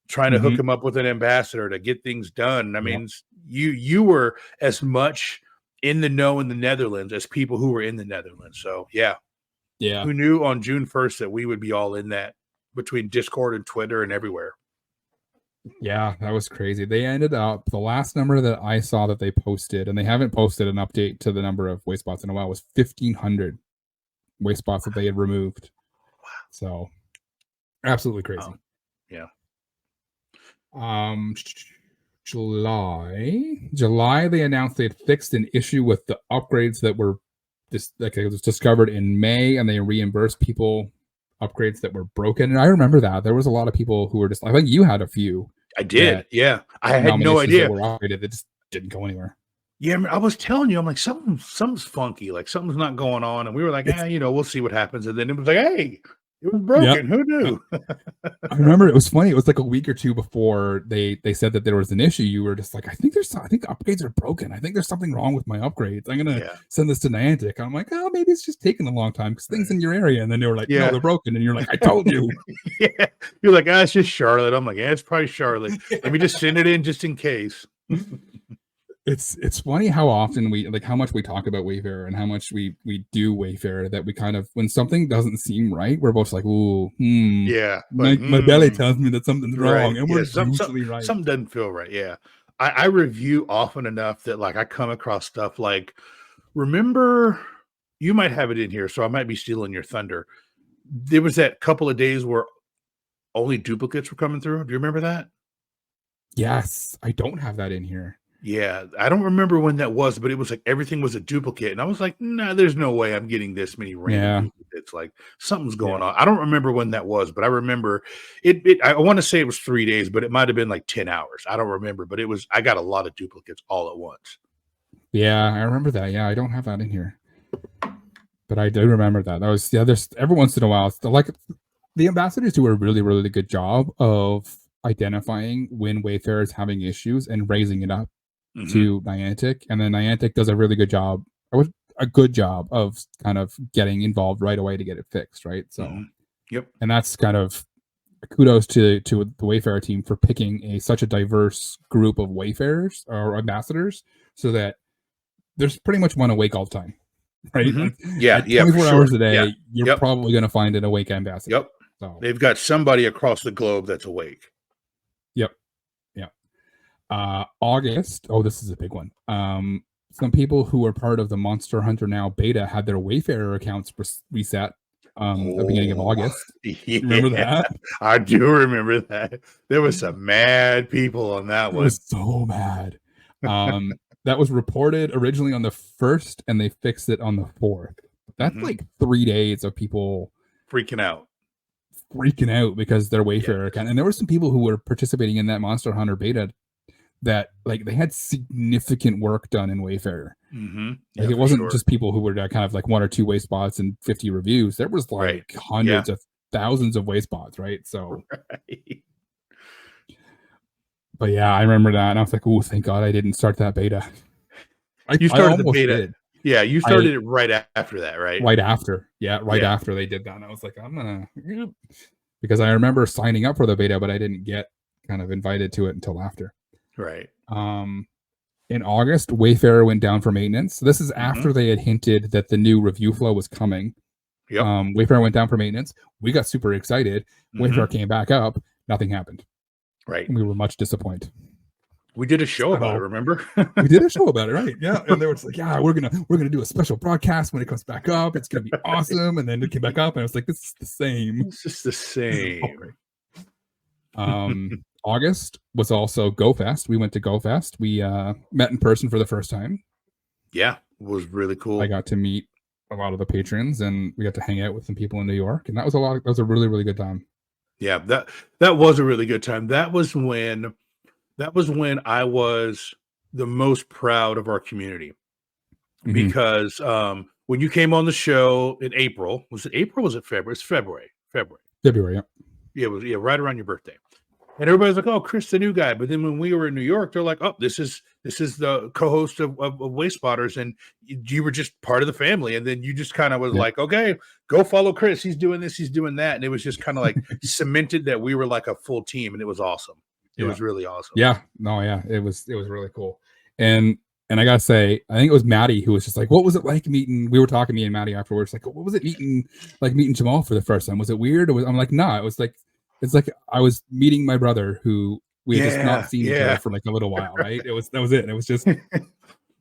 trying to hook him up with an ambassador to get things done. I mean, you were as much in the know in the Netherlands as people who were in the Netherlands. So yeah. Who knew on June 1st that we would be all in that, between Discord and Twitter and everywhere. Yeah, that was crazy. They ended up, the last number that I saw that they posted, and they haven't posted an update to the number of Wayspots in a while, was 1,500 Wayspots that they had removed. Wow. So absolutely crazy. July, they announced they had fixed an issue with the upgrades that were it was discovered in May, and they reimbursed people upgrades that were broken. And I remember that there was a lot of people who were just, I think you had a few. I did. Yeah. I had no idea. That were upgraded that just didn't go anywhere. Yeah. I was telling you, I'm like, something's funky. Like something's not going on. And we were like, we'll see what happens. And then it was like, hey, It was broken. Who knew? I remember it was funny. It was like a week or two before they said that there was an issue. You were just like, I think upgrades are broken. I think there's something wrong with my upgrades. I'm gonna send this to Niantic. I'm like, oh, maybe it's just taking a long time because things in your area. And then they were like, no, they're broken. And you're like, I told you. Yeah. You're like, it's just Charlotte. I'm like, yeah, it's probably Charlotte. Let me just send it in just in case. It's funny how often how much we talk about Wayfarer and how much we do Wayfarer, that we kind of, when something doesn't seem right, we're both like, ooh, my belly tells me that something's wrong, and we're usually right. Something doesn't feel right. Yeah, I review often enough that like I come across stuff like, remember, you might have it in here, so I might be stealing your thunder. There was that couple of days where only duplicates were coming through. Do you remember that? Yes, I don't have that in here. Yeah, I don't remember when that was, but it was like everything was a duplicate. And I was like, nah, there's no way I'm getting this many random duplicates. Like something's going on. I don't remember when that was, but I remember it I want to say it was 3 days, but it might have been like 10 hours. I don't remember, but I got a lot of duplicates all at once. Yeah, I remember that. Yeah, I don't have that in here. But I do remember that. That was, there's every once in a while, like the ambassadors do a really, really good job of identifying when Wayfarer is having issues and raising it up to Niantic, and then Niantic does a really good job, of kind of getting involved right away to get it fixed, right? So, and that's kind of kudos to the Wayfarer team for picking such a diverse group of Wayfarers or ambassadors, so that there's pretty much one awake all the time, right? Like, 24 hours a day, you're probably going to find an awake ambassador. Yep. So they've got somebody across the globe that's awake. August. Oh, this is a big one. Some people who are part of the Monster Hunter Now beta had their Wayfarer accounts reset at the beginning of August. Remember that? I do remember that. There was some mad people on that one. It was so mad. That was reported originally on the 1st, and they fixed it on the 4th. That's like 3 days of people freaking out because their Wayfarer account. And there were some people who were participating in that Monster Hunter beta that like they had significant work done in Wayfarer. Like it wasn't just people who were kind of like 1 or 2 Wayspots and 50 reviews. There was like hundreds of thousands of Wayspots, right? So, but yeah, I remember that, and I was like, oh, thank God I didn't start that beta. You started the beta. Did. Yeah, you started it right after that, right? Right after. Yeah, after they did that. And I was like, I'm gonna, because I remember signing up for the beta, but I didn't get kind of invited to it until after. Right. In August, Wayfarer went down for maintenance. This is after they had hinted that the new review flow was coming. Wayfarer went down for maintenance. We got super excited. Wayfarer came back up. Nothing happened. Right. And we were much disappointed. We did a show about it, remember? We did a show about it, right? Yeah. And they were just like, yeah, we're gonna do a special broadcast when it comes back up. It's gonna be awesome. And then it came back up, and I was like, this is the same. It's just the same. August was also GoFest. We went to GoFest. We met in person for the first time. Yeah, it was really cool. I got to meet a lot of the patrons, and we got to hang out with some people in New York, and that was a really, really good time. Yeah, that was a really good time. That was when I was the most proud of our community, because when you came on the show in April, was it April? Was it February? It's February. February. Yeah, it was right around your birthday. And everybody's like, "Oh, Chris, the new guy." But then when we were in New York, they're like, "Oh, this is the co-host of Wayspotters, and you were just part of the family." And then you just kind of was like, "Okay, go follow Chris. He's doing this, he's doing that." And it was just kind of like cemented that we were like a full team, and it was awesome. It was really awesome. Yeah, no, yeah, it was really cool. And I gotta say, I think it was Maddie who was just like, "What was it like meeting?" We were talking, me and Maddie afterwards, like, "What was it meeting Jamal for the first time? Was it weird?" I'm like, "Nah, it was like." It's like I was meeting my brother who we had just not seen each other for like a little while, right? That was it. It was just,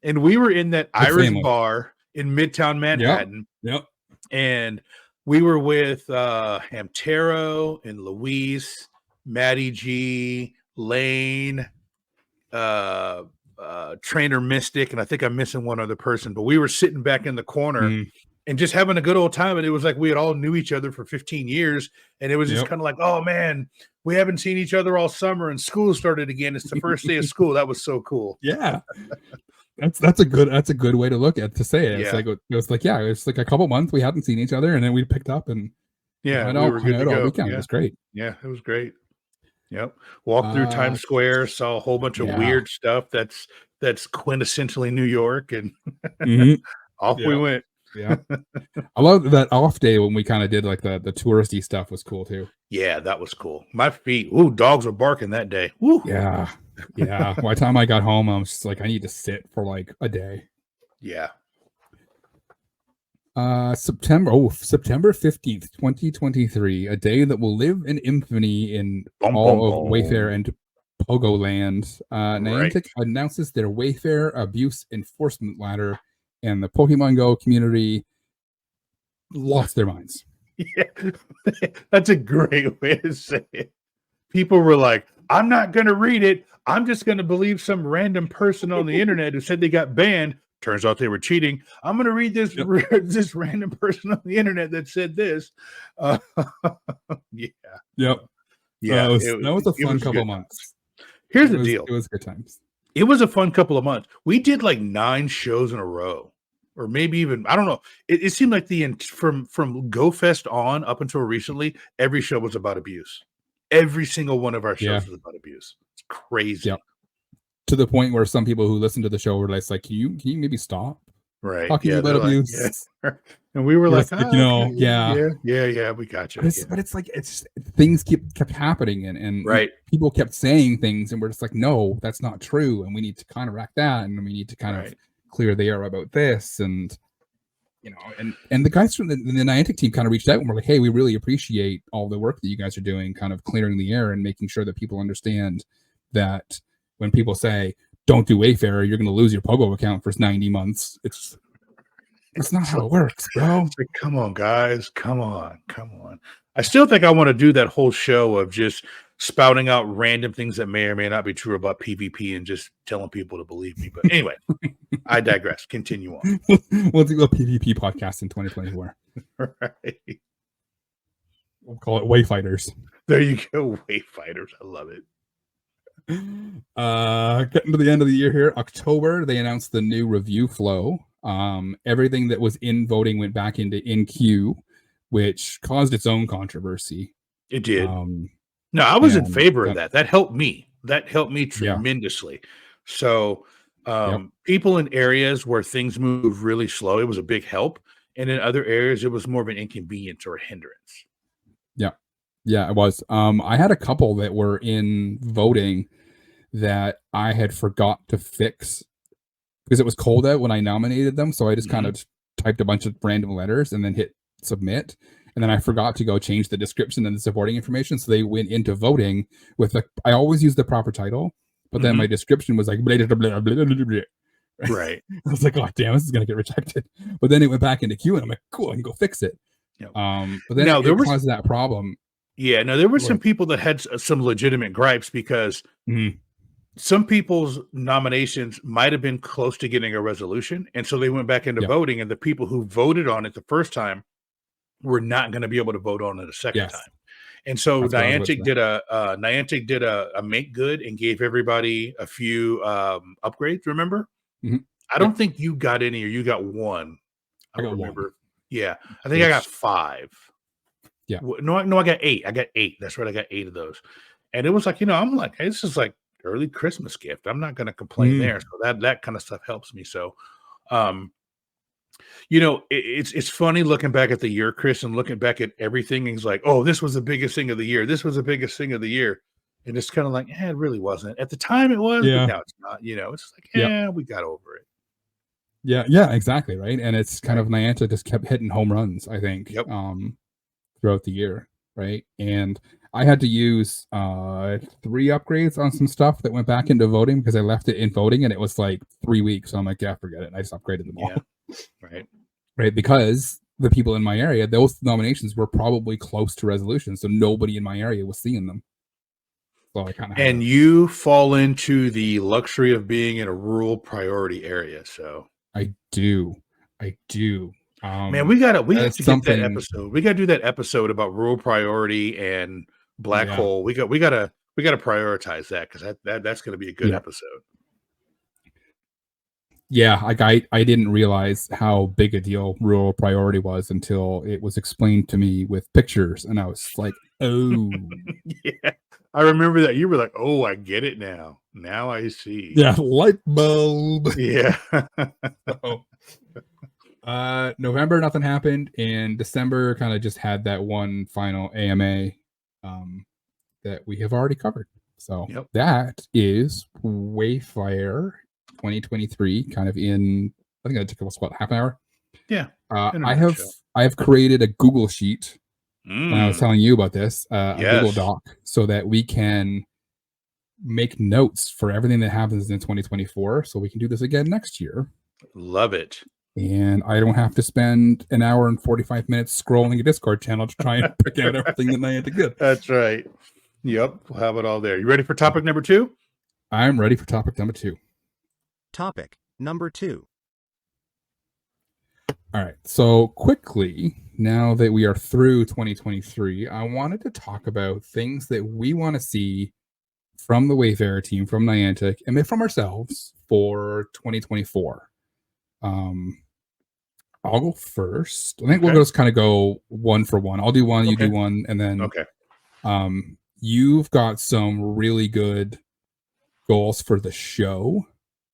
and we were in that Irish bar in Midtown Manhattan. Yep. And we were with Hamtaro and Luis, Maddie G, Lane, Trainer Mystic, and I think I'm missing one other person, but we were sitting back in the corner and just having a good old time. And it was like we had all knew each other for 15 years. And it was just kind of like, oh man, we haven't seen each other all summer, and school started again. It's the first day of school. That was so cool. Yeah. That's a good way to say it. It's like it was like a couple months we hadn't seen each other, and then we picked up, and Yeah, I we know. were I good know. to It all go. weekend. It Yeah, was great. yeah, it was great. Yep. Walked through Uh, Times Square, saw a whole bunch of yeah. weird stuff that's quintessentially New York, and hmm off we Yeah. went. Yeah. I love that off day when we kind of did like the touristy stuff was cool too. Yeah, that was cool. My feet, ooh, dogs were barking that day. Woo. Yeah. Yeah. By the time I got home, I was just like, I need to sit for like a day. Yeah. September 15th, 2023, a day that will live in infamy in Bum, bum, all of Wayfarer bum. and Pogo land. Right. Niantic announces their Wayfarer abuse enforcement ladder, and the Pokemon Go community lost their minds. Yeah. That's a great way to say it. People were like, I'm not going to read it. I'm just going to believe some random person on the internet who said they got banned. Turns out they were cheating. I'm going to read this this random person on the internet that said this. Yeah. Yep. Yeah. That was a fun couple good months. Here's the deal. It was good times. It was a fun couple of months. We did like 9 shows in a row, or maybe even, I don't know. It seemed like from GoFest on up until recently, every show was about abuse. Every single one of our shows was about abuse. It's crazy. Yep. To the point where some people who listen to the show were like, can you maybe stop talking about abuse? Like, yeah. And we were like, okay, yeah, we got you. But it's like things kept happening, and right. People kept saying things, and we're just like, no, that's not true, and we need to counteract that, and we need to kind of clear the air about this, and and the guys from the Niantic team kind of reached out and were like, hey, we really appreciate all the work that you guys are doing, kind of clearing the air and making sure that people understand that when people say don't do Wayfarer, you're going to lose your Pogo account for 90 months. It's not how it works, bro. Like, come on, guys. Come on. I still think I want to do that whole show of just spouting out random things that may or may not be true about PvP and just telling people to believe me. But anyway, I digress. Continue on. We'll do a PvP podcast in 2024. Right. We'll call it Wayfighters. There you go. Wayfighters. I love it. Getting to the end of the year here, October, they announced the new review flow. Everything that was in voting went back into in queue, which caused its own controversy. It did. No, I was in favor of that. That helped me. Tremendously. So people in areas where things move really slow, it was a big help. And in other areas, it was more of an inconvenience or a hindrance. Yeah, it was. I had a couple that were in voting that I had forgot to fix because it was cold out when I nominated them. So I just kind of typed a bunch of random letters and then hit submit. And then I forgot to go change the description and the supporting information. So they went into voting with I always use the proper title, but then my description was like, blah, blah, blah, blah, blah, blah, blah. Right. I was like, oh, damn, this is going to get rejected. But then it went back into queue and I'm like, cool, I can go fix it. Yep. But then it caused that problem. Yeah, no, there were some people that had some legitimate gripes because some people's nominations might have been close to getting a resolution. And so they went back into voting, and the people who voted on it the first time were not going to be able to vote on it a second time. And so Niantic did a make good and gave everybody a few upgrades, remember? I don't think you got any, or you got one. I don't remember. One. Yeah, I think I got 5. Yeah. No, I got 8. I got 8. That's right. I got 8 of those. And it was like, I'm like, hey, this is like early Christmas gift. I'm not going to complain there. So that kind of stuff helps me. So, it's funny looking back at the year, Chris, and looking back at everything. And it's like, oh, this was the biggest thing of the year. This was the biggest thing of the year. And it's kind of like, it really wasn't. At the time it was, but now it's not. It's like, we got over it. Yeah, exactly. Right. And it's kind of Niantic just kept hitting home runs, I think. Throughout the year, right? And I had to use 3 upgrades on some stuff that went back into voting because I left it in voting and it was like 3 weeks. So I'm like, yeah, forget it. And I just upgraded them all. Right. Because the people in my area, those nominations were probably close to resolution. So nobody in my area was seeing them. So I kind of you fall into the luxury of being in a rural priority area. So I do. Man, we have to get that episode. We got to do that episode about rural priority and black hole. We got to prioritize that because that's going to be a good episode. yeah, like I didn't realize how big a deal rural priority was until it was explained to me with pictures, and I was like, oh, Yeah. I remember that you were like, "Oh, I get it now. Now I see." yeah, light bulb. Yeah. So, November, nothing happened, and December kind of just had that one final AMA that we have already covered. So Yep. that is Wayfarer 2023, kind of in, I think that took us what, half an hour. Yeah. I have created a Google sheet. And I was telling you about this, a Google Doc, so that we can make notes for everything that happens in 2024, so we can do this again next year. Love it. And I don't have to spend an hour and 45 minutes scrolling a Discord channel to try and pick out everything that Niantic did. That's right. Yep. We'll have it all there. You ready for topic number 2? I'm ready for topic number 2. Topic number 2. All right. So quickly, now that we are through 2023, I wanted to talk about things that we want to see from the Wayfarer team, from Niantic, and maybe from ourselves for 2024. I'll go first. I think we'll just kind of go one for one. I'll do one, you do one, and then you've got some really good goals for the show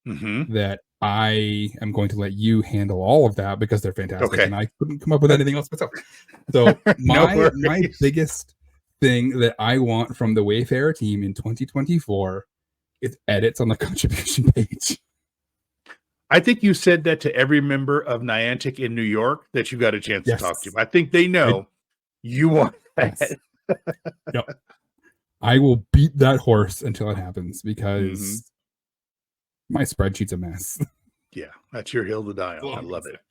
that I am going to let you handle all of that because they're fantastic, and I couldn't come up with anything else myself. So my biggest thing that I want from the Wayfarer team in 2024 is edits on the contribution page. I think you said that to every member of Niantic in New York that you got a chance to talk to. I think they know you want that. Yep. I will beat that horse until it happens because my spreadsheet's a mess. Yeah, that's your hill to die on. I love it.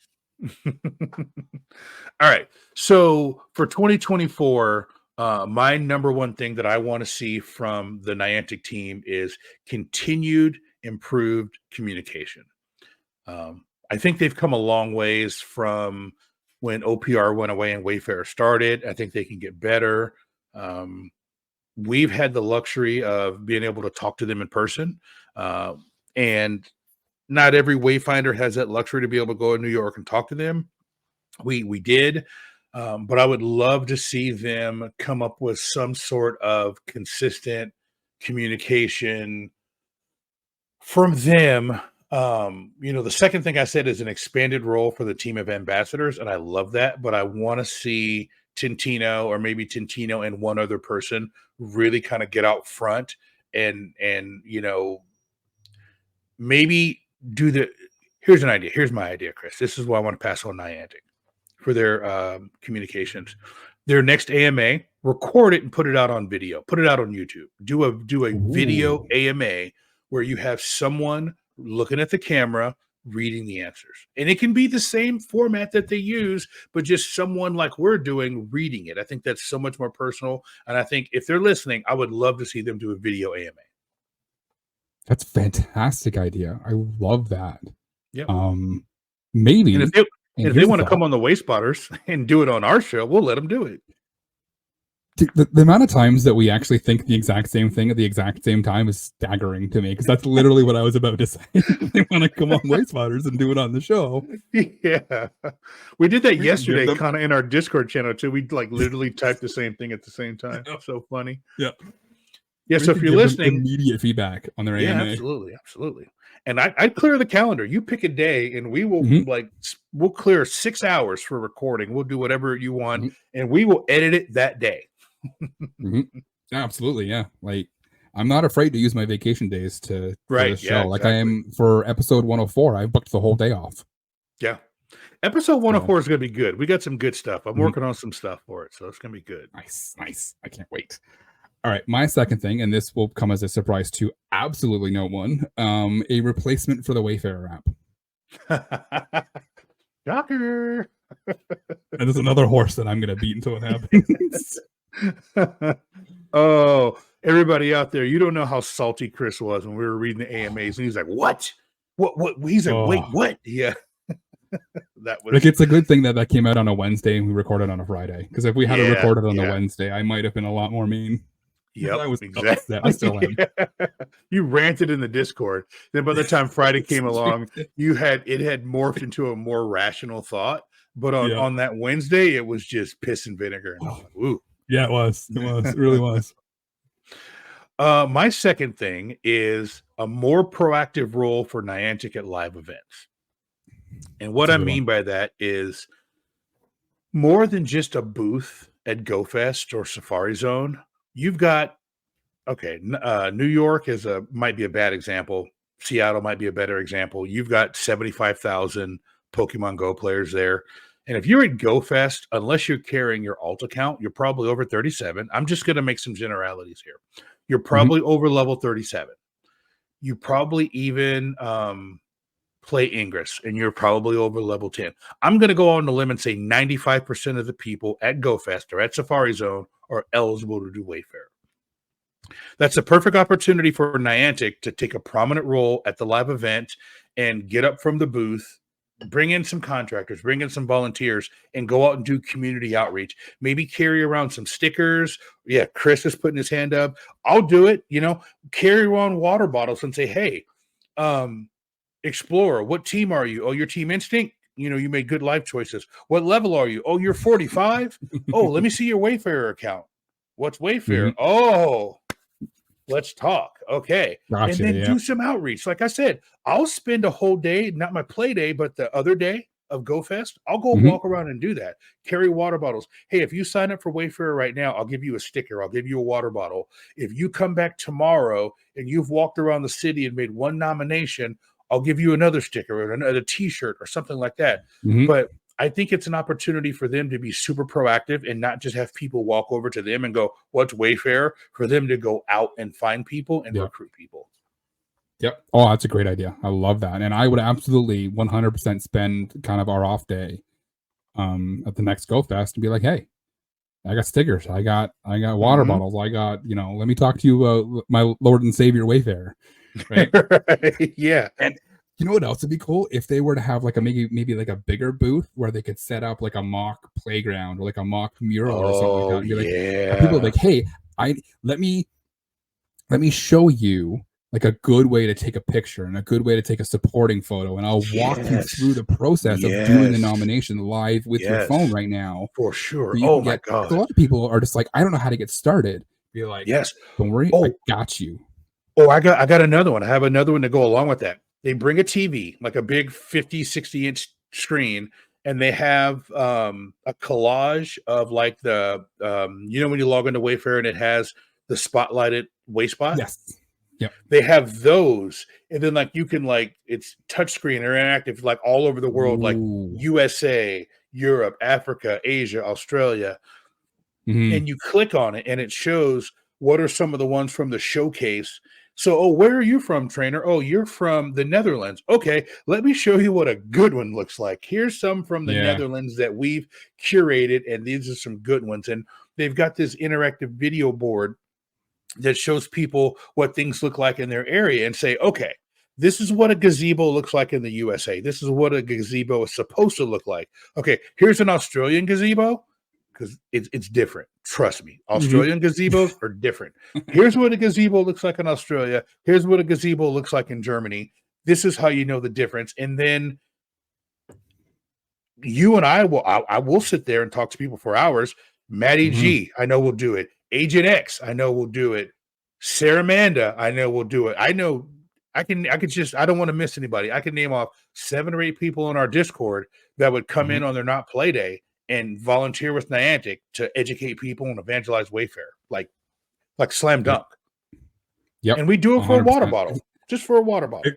All right. So for 2024, my number one thing that I want to see from the Niantic team is continued improved communication. I think they've come a long ways from when OPR went away and Wayfarer started. I think they can get better. We've had the luxury of being able to talk to them in person. And not every Wayfinder has that luxury to be able to go to New York and talk to them. We did. But I would love to see them come up with some sort of consistent communication from them. The second thing I said is an expanded role for the team of ambassadors, and I love that, but I want to see Tintino or maybe Tintino and one other person really kind of get out front and maybe do here's an idea. Here's my idea, Chris. This is what I want to pass on Niantic for their communications. Their next AMA, record it and put it out on video. Put it out on YouTube. Do a video AMA where you have someone looking at the camera, reading the answers. And it can be the same format that they use, but just someone like we're doing reading it. I think that's so much more personal. And I think if they're listening, I would love to see them do a video AMA. That's a fantastic idea. I love that. Yeah. Maybe. And if they want to come on the Wayspotters and do it on our show, we'll let them do it. The amount of times that we actually think the exact same thing at the exact same time is staggering to me, because that's literally what I was about to say. They want to come on Wayspotters and do it on the show. Yeah. We did that yesterday, kind of in our Discord channel too. We literally typed the same thing at the same time. So funny. Yeah. Yeah. So if you're listening, immediate feedback on their AMA. Absolutely. And I'd clear the calendar. You pick a day and we will we'll clear 6 hours for recording. We'll do whatever you want and we will edit it that day. Absolutely. Yeah. I'm not afraid to use my vacation days to for this show. Yeah, exactly. I am for episode 104. I booked the whole day off. Yeah. Episode 104 is going to be good. We got some good stuff. I'm working on some stuff for it. So it's going to be good. Nice. I can't wait. All right. My second thing, and this will come as a surprise to absolutely no one, a replacement for the Wayfarer app. Shocker. And there's another horse that I'm going to beat until it happens. Oh, everybody out there, you don't know how salty Chris was when we were reading the AMAs, and he's like, "What? He's like, "Wait, what?" Yeah, that was it's a good thing that came out on a Wednesday and we recorded on a Friday. Because if we had recorded on the Wednesday, I might have been a lot more mean. Yep, I was exactly. upset. I still am. You ranted in the Discord. Then by the time Friday came along, it had morphed into a more rational thought. But on that Wednesday, it was just piss and vinegar. And I was like, ooh. Yeah, it was. It was. It really was. My second thing is a more proactive role for Niantic at live events. And what I mean by that is more than just a booth at GoFest or Safari Zone. You've got, New York might be a bad example. Seattle might be a better example. You've got 75,000 Pokemon Go players there. And if you're at GoFest, unless you're carrying your alt account, you're probably over 37. I'm just going to make some generalities here. You're probably over level 37. You probably even play Ingress, and you're probably over level 10. I'm going to go on the limb and say 95% of the people at GoFest or at Safari Zone are eligible to do Wayfarer. That's a perfect opportunity for Niantic to take a prominent role at the live event and get up from the booth, bring in some contractors, bring in some volunteers, and go out and do community outreach. Maybe carry around some stickers. Yeah, Chris is putting his hand up. I'll do it. Carry around water bottles and say, hey, Explorer, what team are you? Oh, you're Team Instinct? You made good life choices. What level are you? Oh, you're 45? Oh, let me see your Wayfarer account. What's Wayfarer? Oh, let's talk. Okay. Gotcha, and then do some outreach. Like I said, I'll spend a whole day, not my play day, but the other day of GoFest. I'll go walk around and do that. Carry water bottles. Hey, if you sign up for Wayfarer right now, I'll give you a sticker. I'll give you a water bottle. If you come back tomorrow and you've walked around the city and made one nomination, I'll give you another sticker or another t-shirt or something like that. But I think it's an opportunity for them to be super proactive and not just have people walk over to them and go, what's Wayfarer? For them to go out and find people and recruit people. Yep. Oh, that's a great idea. I love that. And I would absolutely 100% spend kind of our off day at the next GoFest and be like, hey, I got stickers. I got water bottles. I got, let me talk to you about my Lord and Savior Wayfarer. Right. Yeah. And you know what else would be cool? If they were to have like maybe like a bigger booth where they could set up like a mock playground or like a mock mural or something like that. And be like, people like, hey, let me show you like a good way to take a picture and a good way to take a supporting photo. And I'll walk you through the process of doing the nomination live with your phone right now. For sure. So my God. A lot of people are just like, I don't know how to get started. Be like, don't worry. I got you. Oh, I got another one. I have another one to go along with that. They bring a TV, like a big 50, 60 inch screen, and they have a collage of like the, when you log into Wayfarer and it has the spotlighted Wayspot. Yes. Yep. They have those. And then like you can it's touchscreen or interactive, like all over the world, like USA, Europe, Africa, Asia, Australia. And you click on it and it shows what are some of the ones from the showcase. So, where are you from, trainer? Oh, you're from the Netherlands. Okay, let me show you what a good one looks like. Here's some from the Netherlands that we've curated, and these are some good ones. And they've got this interactive video board that shows people what things look like in their area and say, okay, this is what a gazebo looks like in the USA. This is what a gazebo is supposed to look like. Okay, here's an Australian gazebo. Because it's different. Trust me. Australian gazebos are different. Here's what a gazebo looks like in Australia. Here's what a gazebo looks like in Germany. This is how you know the difference. And then you and I will sit there and talk to people for hours. Maddie G, I know will do it. Agent X, I know will do it. Sarah Amanda, I know will do it. I know I don't want to miss anybody. I can name off 7 or 8 people on our Discord that would come in on their not play day and volunteer with Niantic to educate people and evangelize Wayfarer, like slam dunk. Yep. And we do it for 100%. A water bottle, just for a water bottle.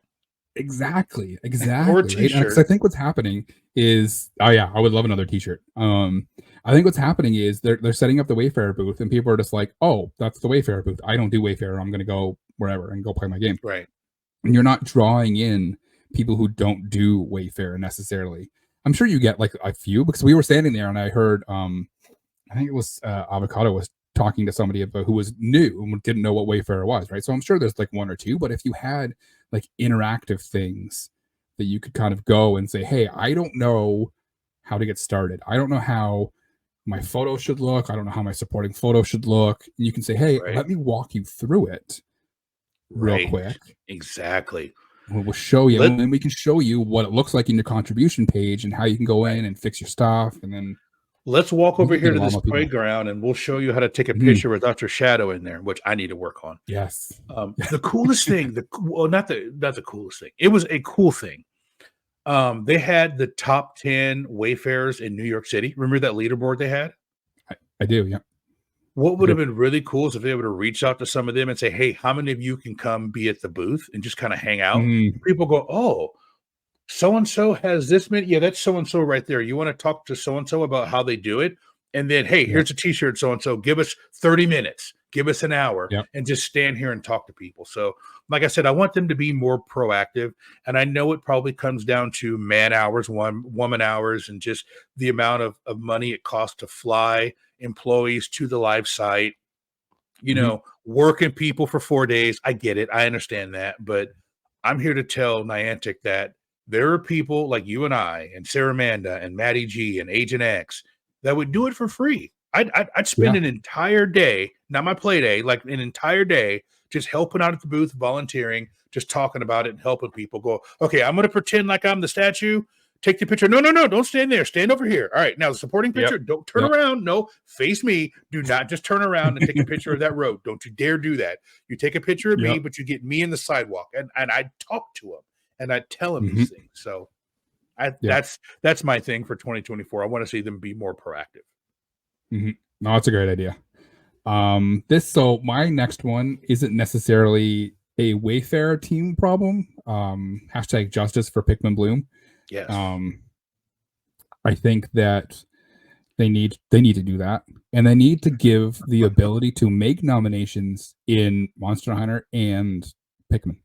Exactly. Or a t-shirt. Right? I think what's happening is, I would love another t-shirt. I think what's happening is they're setting up the Wayfarer booth and people are just like, oh, that's the Wayfarer booth. I don't do Wayfarer. I'm going to go wherever and go play my game. Right. And you're not drawing in people who don't do Wayfarer necessarily. I'm sure you get like a few, because we were standing there and I heard, I think it was Avocado was talking to somebody about who was new and didn't know what Wayfarer was, right? So I'm sure there's like 1 or 2, but if you had like interactive things that you could kind of go and say, hey, I don't know how to get started. I don't know how my photo should look. I don't know how my supporting photo should look. And you can say, hey, Right. let me walk you through it real quick. Exactly. We'll show you, and then we can show you what it looks like in your contribution page and how you can go in and fix your stuff. And then let's walk over here to this people. playground and we'll show you how to take a picture without your shadow in there, which I need to work on. Yes. The coolest thing, not the coolest thing. It was a cool thing. They had the top 10 Wayfarers in New York City. Remember that leaderboard they had? I do, yeah. What would have been really cool is if they would have reached out to some of them and say, hey, how many of you can come be at the booth and just kind of hang out? People go, oh, so-and-so has this many. Yeah, that's so-and-so right there. You want to talk to so-and-so about how they do it? And then, hey, here's a t-shirt, so-and-so. Give us 30 minutes. Give us an hour and just stand here and talk to people. So, like I said, I want them to be more proactive. And I know it probably comes down to man hours, woman hours, and just the amount of money it costs to fly employees to the live site, working people for 4 days. I get it. I understand that. But I'm here to tell Niantic that there are people like you and I and Sarah Amanda and Maddie G and Agent X that would do it for free. I'd spend an entire day, not my play day, like an entire day, just helping out at the booth, volunteering, just talking about it and helping people go, okay, I'm going to pretend like I'm the statue. Take the picture. No, don't stand there. Stand over here. All right. Now the supporting picture. Don't turn around. No, face me. Do not just turn around and take a picture of that road. Don't you dare do that. You take a picture of me, but you get me in the sidewalk. And I talk to him and I tell him these things. So that's my thing for 2024. I want to see them be more proactive. No, that's a great idea. So my next one isn't necessarily a Wayfarer team problem. Hashtag justice for Pikmin Bloom. Yes. I think that they need to do that, and they need to give the ability to make nominations in Monster Hunter and Pikmin.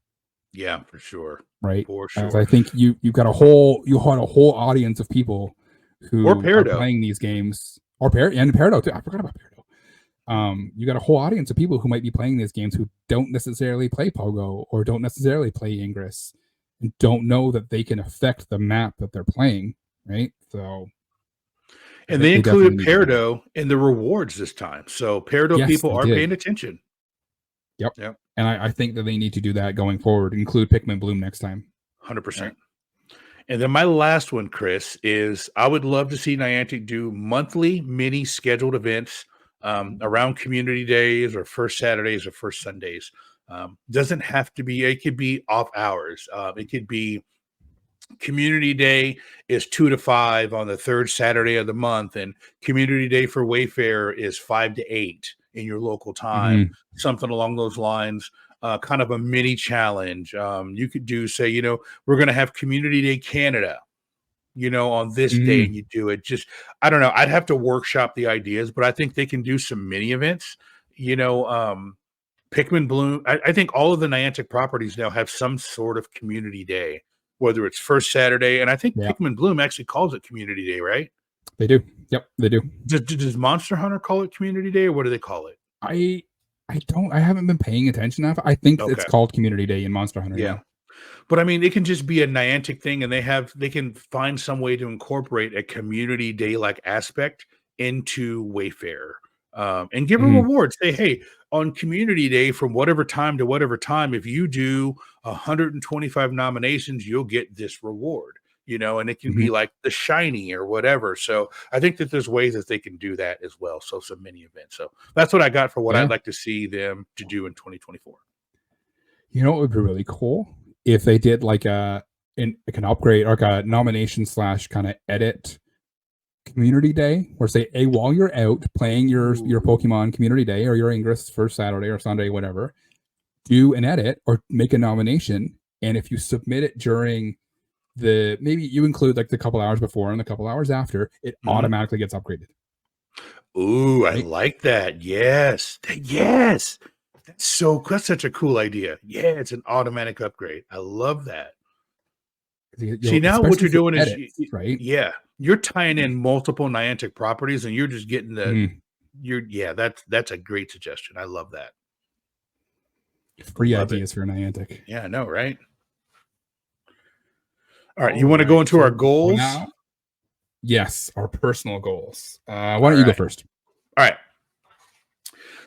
Yeah, for sure. Right. For sure. As I think you had a whole audience of people who are playing these games, and Peridot too. I forgot about Peridot. You got a whole audience of people who might be playing these games who don't necessarily play Pogo or don't necessarily play Ingress and don't know that they can affect the map that they're playing, right? So, and they included Peridot in the rewards this time. So Peridot people are paying attention. Yep. And I think that they need to do that going forward. Include Pikmin Bloom next time. 100%. And then my last one, Chris, is I would love to see Niantic do monthly mini scheduled events around community days or first Saturdays or first Sundays. Doesn't have to be, it could be off hours. It could be community day is 2 to 5 on the third Saturday of the month. And community day for Wayfarer is 5 to 8 in your local time, something along those lines. Kind of a mini challenge. You could do, say, we're going to have Community Day Canada, on this day, and you do it. Just, I don't know. I'd have to workshop the ideas, but I think they can do some mini events. Pikmin Bloom. I think all of the Niantic properties now have some sort of community day, whether it's first Saturday, and I think Pikmin Bloom actually calls it Community Day, right? They do. Yep, they do. Does Monster Hunter call it Community Day, or what do they call it? I haven't been paying attention enough. I think it's called Community Day in Monster Hunter. Yeah. But I mean, it can just be a Niantic thing, and they can find some way to incorporate a community day like aspect into Wayfarer, and give a reward. Say, hey, on Community Day from whatever time to whatever time, if you do 125 nominations, you'll get this reward. And it can be like the shiny or whatever. So I think that there's ways that they can do that as well. So some mini events. So that's what I got for what I'd like to see them to do in 2024. It would be really cool if they did like an upgrade or like a nomination / kind of edit community day, or say, hey, while you're out playing your Pokemon Community Day or your Ingress first Saturday or Sunday, whatever, do an edit or make a nomination. And if you submit it during maybe you include like the couple hours before and the couple hours after, it automatically gets upgraded. Ooh, right? I like that. Yes. That's such a cool idea. Yeah, it's an automatic upgrade. I love that. See, now what you're doing is, right? Yeah, you're tying in multiple Niantic properties, and you're just getting that's a great suggestion. I love that. Free ideas for Niantic. Yeah, I know, right? All right, you want to go into our goals? Yes, our personal goals. Why don't you go first? All right.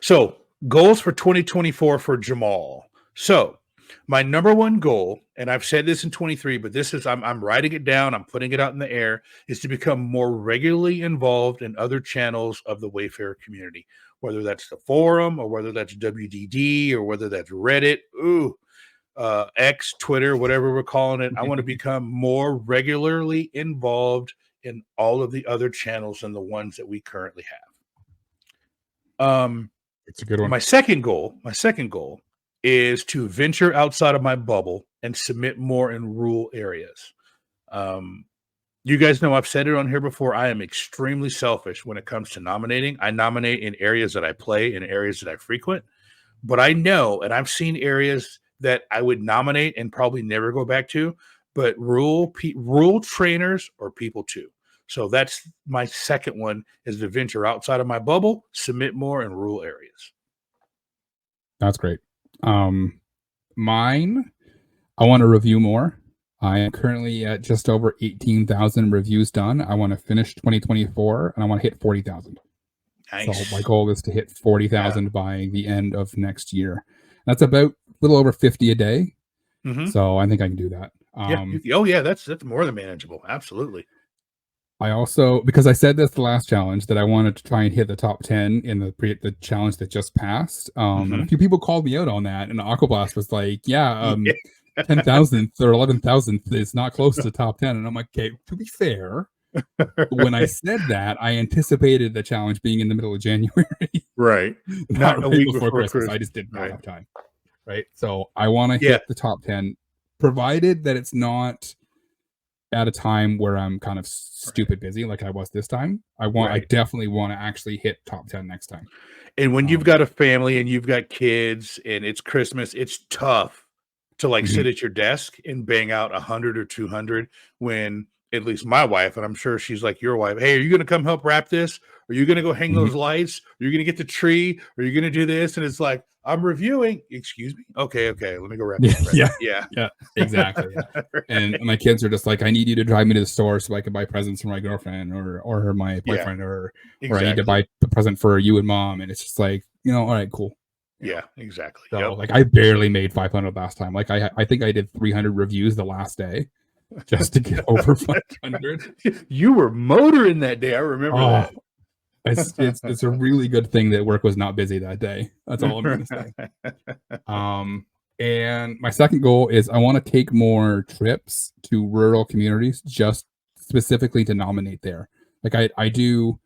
So, goals for 2024 for Jamal. So, my number one goal, and I've said this in 23, but this is I'm writing it down, I'm putting it out in the air, is to become more regularly involved in other channels of the Wayfarer community, whether that's the forum or whether that's WDD or whether that's Reddit, X, Twitter, whatever we're calling it. I want to become more regularly involved in all of the other channels than the ones that we currently have. It's a good one. My second goal is to venture outside of my bubble and submit more in rural areas. You guys know I've said it on here before. I am extremely selfish when it comes to nominating. I nominate in areas that I play, in areas that I frequent. But I know, and I've seen areas that I would nominate and probably never go back to, but rural trainers or people too. So that's my second one, is to venture outside of my bubble, submit more in rural areas. That's great. Mine, I want to review more. I am currently at just over 18,000 reviews done. I want to finish 2024 and I want to hit 40,000. Nice. So my goal is to hit 40,000 by the end of next year. That's about a little over 50 a day. So I think I can do that. That's more than manageable. Absolutely. I also, because I said this the last challenge, that I wanted to try and hit the top 10 in the challenge that just passed. And a few people called me out on that, and Aquablast was like, 10,000th or 11,000th is not close to top 10. And I'm like, okay, to be fair, when I said that, I anticipated the challenge being in the middle of January. Right. Not a week before Christmas. I just did not have time. Right. So I want to hit the top 10, provided that it's not at a time where I'm kind of stupid busy like I was this time. I definitely want to actually hit top 10 next time. And when you've got a family and you've got kids and it's Christmas, it's tough to sit at your desk and bang out 100 or 200 when, at least my wife, and I'm sure she's like your wife, hey, are you going to come help wrap this? Are you going to go hang those lights? Are you going to get the tree? Are you going to do this? And it's like, I'm reviewing. Excuse me? Okay. Let me go wrap this. Yeah, exactly. Yeah. And my kids are just like, I need you to drive me to the store so I can buy presents for my girlfriend or my boyfriend or I need to buy the present for you and mom. And it's just like, all right, cool. Yeah, exactly. So like I barely made 500 last time. Like I think I did 300 reviews the last day just to get over 500. You were motoring that day. I remember that. It's a really good thing that work was not busy that day. That's all I'm going to say. And my second goal is I want to take more trips to rural communities, just specifically to nominate there. Like I do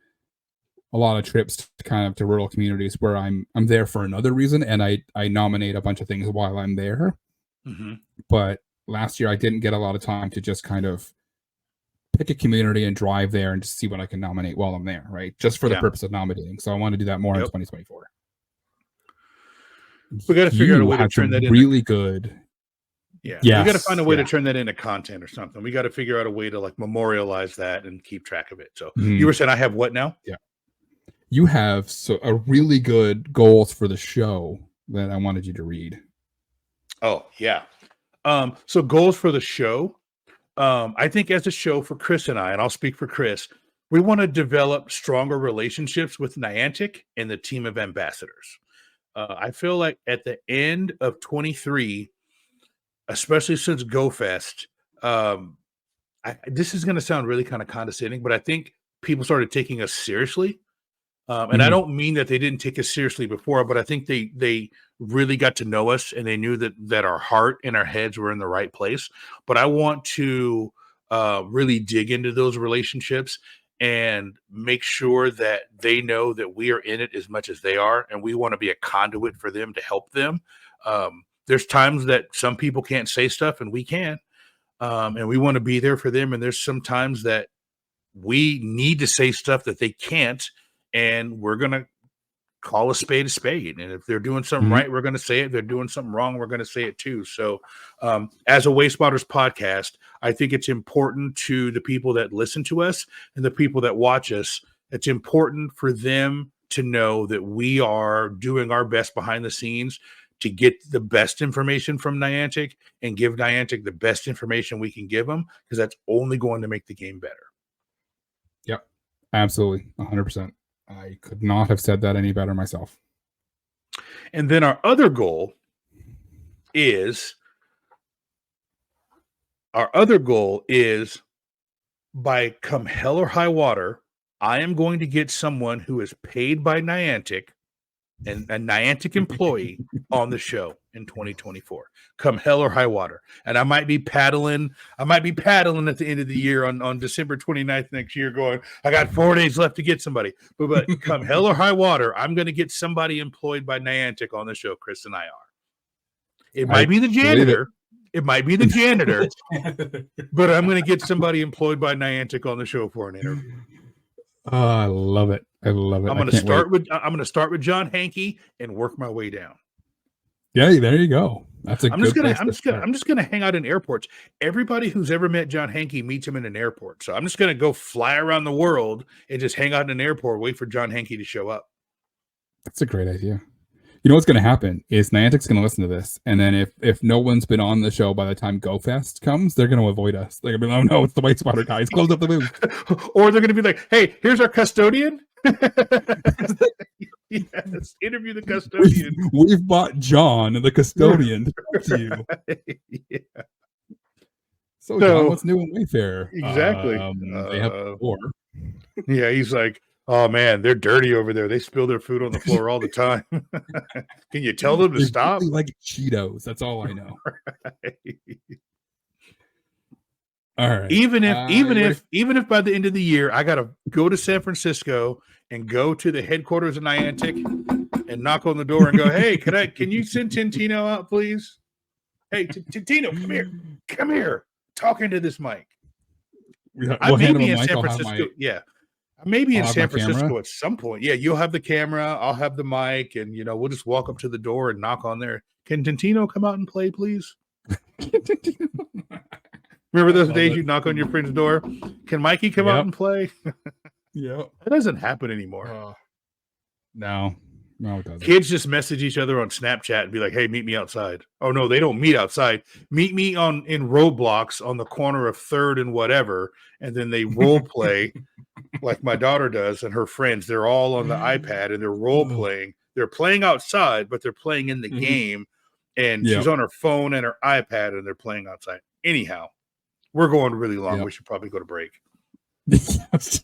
a lot of trips to rural communities where I'm there for another reason, and I nominate a bunch of things while I'm there. But last year I didn't get a lot of time to just kind of pick a community and drive there and just see what I can nominate while I'm there, right? Just for the purpose of nominating. So I want to do that more in 2024. We got to figure out a way to turn that into really good. Yeah. We got to find a way to turn that into content or something. We got to figure out a way to memorialize that and keep track of it. So you were saying I have what now? Yeah. You have a really good goals for the show that I wanted you to read. Oh, yeah. So goals for the show. I think as a show for Chris and I, and I'll speak for Chris, we want to develop stronger relationships with Niantic and the team of ambassadors. I feel like at the end of 23, especially since GoFest, this is going to sound really kind of condescending, but I think people started taking us seriously. And I don't mean that they didn't take us seriously before, but I think they really got to know us and they knew that our heart and our heads were in the right place. But I want to really dig into those relationships and make sure that they know that we are in it as much as they are, and we want to be a conduit for them to help them. There's times that some people can't say stuff and we can, and we want to be there for them. And there's some times that we need to say stuff that they can't, and we're going to call a spade a spade. And if they're doing something right, we're going to say it. If they're doing something wrong, we're going to say it too. So as a Wayspotters podcast, I think it's important to the people that listen to us and the people that watch us. It's important for them to know that we are doing our best behind the scenes to get the best information from Niantic and give Niantic the best information we can give them, because that's only going to make the game better. Absolutely, 100%. I could not have said that any better myself. And then our other goal is by come hell or high water, I am going to get someone who is paid by Niantic and a Niantic employee on the show in 2024. Come hell or high water. And I might be paddling at the end of the year on December 29th next year going, I got 4 days left to get somebody. But come hell or high water, I'm going to get somebody employed by Niantic on the show. Chris and I are. It might be the janitor. It might be the janitor, but I'm going to get somebody employed by Niantic on the show for an interview. Oh, I love it. I'm going to start with John Hankey and work my way down. Yeah, there you go. That's a I'm just gonna hang out in airports. Everybody who's ever met John Hankey meets him in an airport. So I'm just gonna go fly around the world and just hang out in an airport, wait for John Hankey to show up. That's a great idea. You know what's going to happen is Niantic's going to listen to this, and then if no one's been on the show by the time GoFest comes, they're going to avoid us. They're going to be like, oh no, it's the Wayspotter guys. Close up the booth. Or they're going to be like, hey, here's our custodian. Yes, interview the custodian. We've bought John, the custodian, to talk to you. Yeah. So John, what's new in Wayfarer? Exactly. They have a door. Yeah, he's like, oh man, they're dirty over there. They spill their food on the floor all the time. Can you tell them to stop? Really like Cheetos. That's all I know. Right. All right. Even if by the end of the year I gotta go to San Francisco and go to the headquarters of Niantic and knock on the door and go, hey, can you send Tintino out, please? Hey, Tintino, come here. Talking to this mic. I may be in San Francisco. Maybe in San Francisco at some point. Yeah, you'll have the camera. I'll have the mic, and we'll just walk up to the door and knock on there. Can Tintino come out and play, please? Remember those days you knock on your friend's door? Can Mikey come out and play? Yeah, it doesn't happen anymore. No, it doesn't. Kids just message each other on Snapchat and be like, "Hey, meet me outside." Oh no, they don't meet outside. Meet me in Roblox on the corner of 3rd and whatever, and then they role play. Like my daughter does and her friends, they're all on the iPad and they're role playing. They're playing outside, but they're playing in the game. And she's on her phone and her iPad and they're playing outside. Anyhow, we're going really long. We should probably go to break.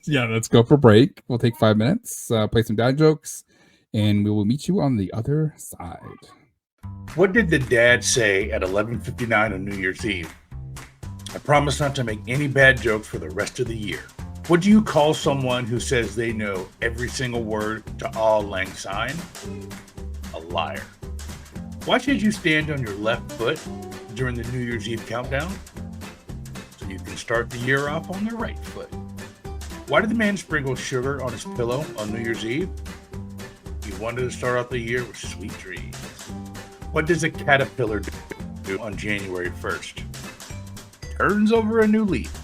Yeah, let's go for break. We'll take 5 minutes, play some dad jokes, and we will meet you on the other side. What did the dad say at 11:59 on New Year's Eve? I promise not to make any bad jokes for the rest of the year. What do you call someone who says they know every single word to Auld Lang Syne? A liar. Why should you stand on your left foot during the New Year's Eve countdown? So you can start the year off on the right foot. Why did the man sprinkle sugar on his pillow on New Year's Eve? He wanted to start out the year with sweet dreams. What does a caterpillar do on January 1st? Turns over a new leaf.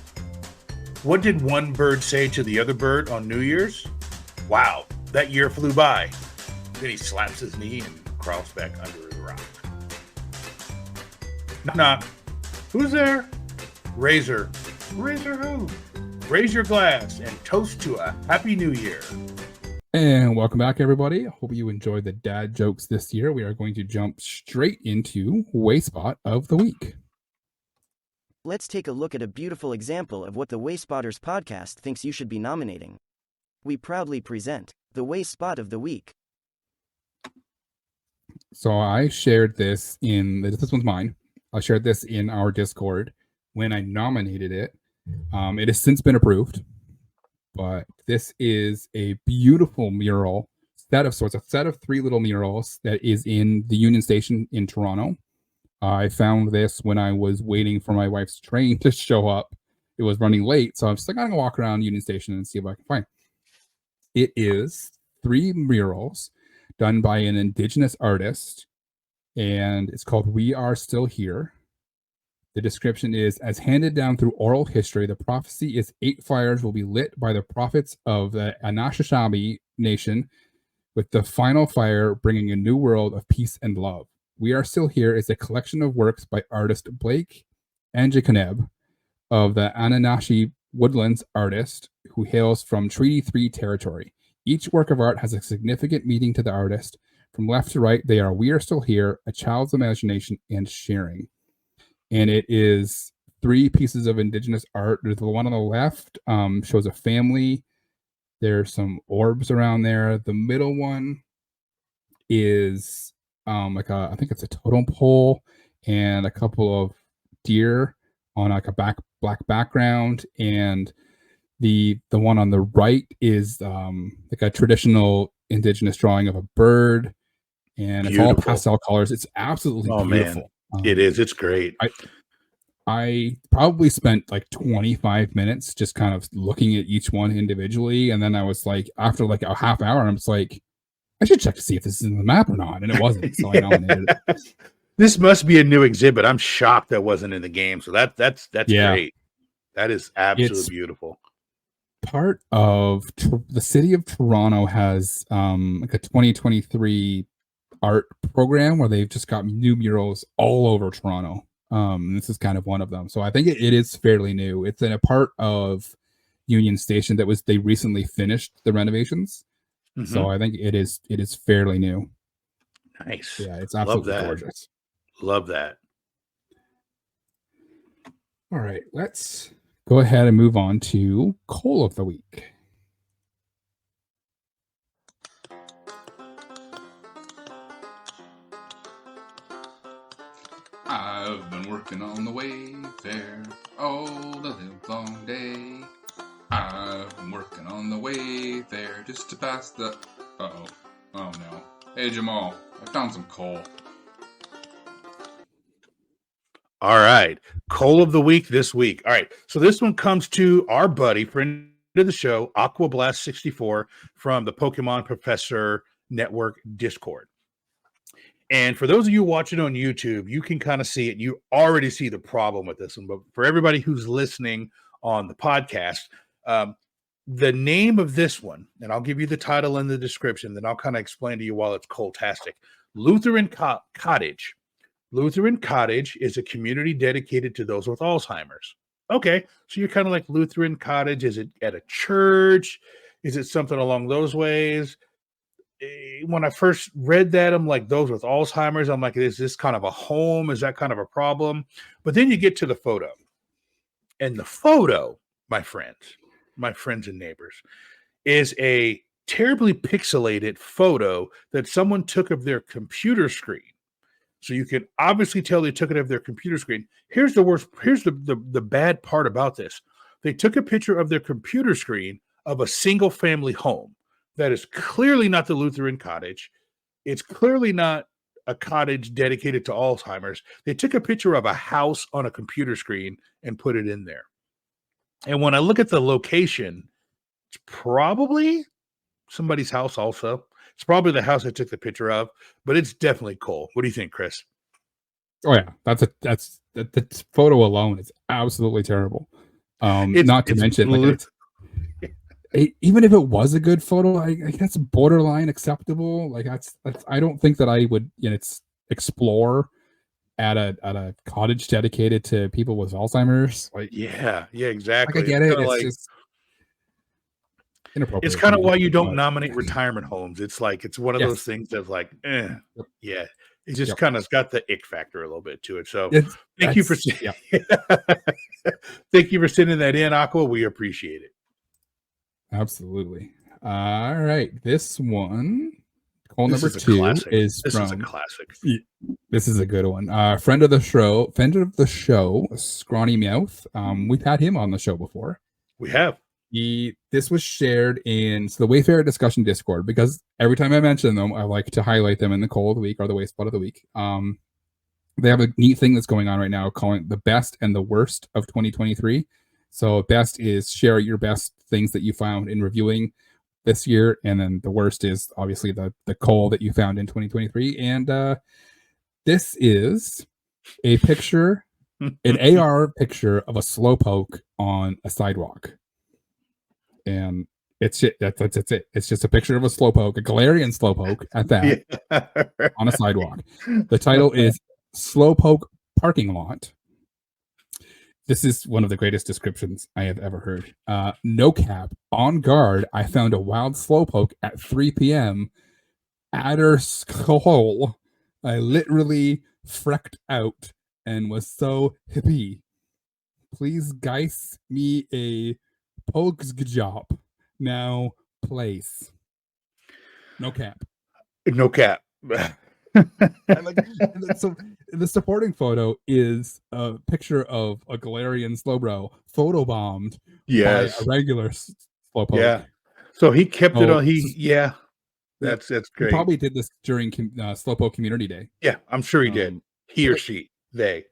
What did one bird say to the other bird on New Year's? Wow, that year flew by. Then he slaps his knee and crawls back under the rock. Knock, knock. Who's there? Razor. Razor who? Raise your glass and toast to a happy new year. And welcome back, everybody. I hope you enjoyed the dad jokes this year. We are going to jump straight into Wayspot of the Week. Let's take a look at a beautiful example of what the Wayspotters podcast thinks you should be nominating. We proudly present the Wayspot of the Week. So I shared this this one's mine. I shared this in our Discord when I nominated it. It has since been approved, but this is a beautiful mural set of sorts, a set of 3 little murals that is in the Union Station in Toronto. I found this when I was waiting for my wife's train to show up. It was running late, so I'm just like, I'm gonna walk around Union Station and see if I can find it. It is 3 murals done by an Indigenous artist, and it's called We Are Still Here. The description is, as handed down through oral history, the prophecy is 8 fires will be lit by the prophets of the Anishinaabe Nation, with the final fire bringing a new world of peace and love. We Are Still Here is a collection of works by artist Blake Anjikaneb of the Anininashi Woodlands artist who hails from Treaty 3 territory. Each work of art has a significant meaning to the artist. From left to right, they are We Are Still Here, A Child's Imagination, and Sharing. And it is 3 pieces of Indigenous art. There's the one on the left shows a family. There's some orbs around there. The middle one is I think it's a totem pole and a couple of deer on like a black background, and the one on the right is like a traditional Indigenous drawing of a bird, and it's all pastel colors. It's absolutely beautiful. Man. It is. It's great. I probably spent like 25 minutes just kind of looking at each one individually, and then I was like, after like a half hour, I'm just like, I should check to see if this is in the map or not, and it wasn't. So I nominated it. This must be a new exhibit. I'm shocked that wasn't in the game. So that's great. That is absolutely beautiful. Part of the city of Toronto has like a 2023 art program where they've just got new murals all over Toronto. This is kind of one of them. So I think it is fairly new. It's in a part of Union Station they recently finished the renovations. Mm-hmm. So I think it is fairly new. Nice. Yeah, it's absolutely gorgeous. Love that. All right, let's go ahead and move on to Coal of the Week. I've been working on the Wayfarer all the long day. I've been working on the Wayfarer just to pass the... Uh-oh. Oh, no. Hey, Jamal, I found some coal. All right. Coal of the Week this week. All right. So this one comes to our buddy, friend of the show, AquaBlast64 from the Pokemon Professor Network Discord. And for those of you watching on YouTube, you can kind of see it. You already see the problem with this one. But for everybody who's listening on the podcast, the name of this one, and I'll give you the title in the description, then I'll kind of explain to you while it's coal-tastic. Lutheran Cottage. Lutheran Cottage is a community dedicated to those with Alzheimer's. Okay, so you're kind of like Lutheran Cottage. Is it at a church? Is it something along those ways? When I first read that, I'm like, those with Alzheimer's, I'm like, is this kind of a home? Is that kind of a problem? But then you get to the photo. And the photo, my friends and neighbors, is a terribly pixelated photo that someone took of their computer screen. So you can obviously tell they took it of their computer screen. Here's the worst. Here's the bad part about this. They took a picture of their computer screen of a single family home. That is clearly not the Lutheran Cottage. It's clearly not a cottage dedicated to Alzheimer's. They took a picture of a house on a computer screen and put it in there. And when I look at the location, it's probably somebody's house also. It's probably the house I took the picture of, but it's definitely coal. What do you think, Chris? Oh yeah, that photo alone is absolutely terrible. Not to mention, like, even if it was a good photo, I that's borderline acceptable. Like that's I don't think that I would explore at a cottage dedicated to people with Alzheimer's. Like yeah, exactly. Like I get it. It's just inappropriate. It's kind of why you don't nominate retirement homes. It's like it's one of those things that's like, yeah. It just kind of got the ick factor a little bit to it. So thank you for thank you for sending that in, Aqua. We appreciate it. Absolutely. All right, this one, call number 2 is from. This is a classic. This is a good one. Friend of the show, Scrawny Mouth. We've had him on the show before. We have. This was shared in the Wayfarer discussion Discord, because every time I mention them, I like to highlight them in the Coal of the Week or the Wayspot of the Week. They have a neat thing that's going on right now, calling the best and the worst of 2023. So best is share your best things that you found in reviewing this year, and then the worst is obviously the coal that you found in 2023. And this is a picture, an AR picture of a slowpoke on a sidewalk. And that's it. It's just a picture of a slowpoke, a Galarian slowpoke at that, on a sidewalk. The title is Slowpoke Parking Lot. This is one of the greatest descriptions I have ever heard. No cap. On guard, I found a wild slowpoke at 3 p.m. Adder skull. I literally frecked out and was so hippie. Please guys me a pokes job. Now, place. No cap. No cap. And like, so the supporting photo is a picture of a Galarian Slowbro photobombed by a regular Slowpoke. Yeah. So he kept it on. That's great. He probably did this during Slowpoke Community Day. Yeah, I'm sure he did. He or she, they.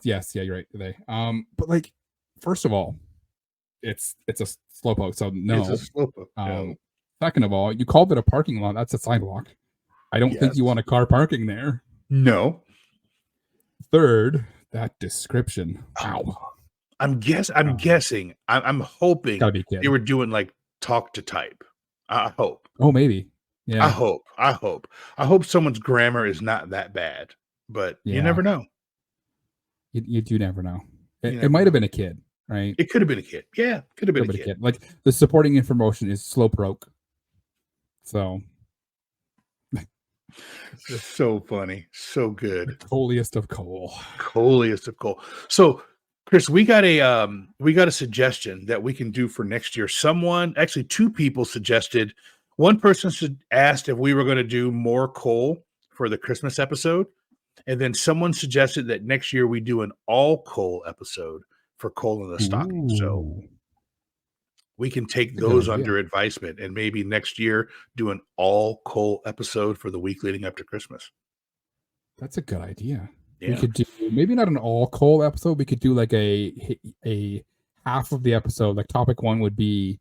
Yes, yeah, you're right. They. But like, first of all, it's a Slowpoke, so no. It's a Slowpoke. No. Second of all, you called it a parking lot. That's a sidewalk. I don't think you want a car parking there. No. Third, that description. Wow. I'm guessing. I'm hoping they were doing like talk to type. I hope. Oh, maybe. Yeah. I hope someone's grammar is not that bad, but you never know. You do never know. It might have been a kid, right? It could have been a kid. Yeah, could have been a kid. Like the supporting information is Slowpoke. So. It's so funny. So good. The coaliest of coal. So, Chris, we got a suggestion that we can do for next year. Actually, two people suggested. One person asked if we were going to do more coal for the Christmas episode. And then someone suggested that next year we do an all coal episode for coal in the stocking. So we can take those under advisement and maybe next year do an all coal episode for the week leading up to Christmas. That's a good idea. Yeah. We could do maybe not an all coal episode. We could do like a half of the episode. Like topic one would be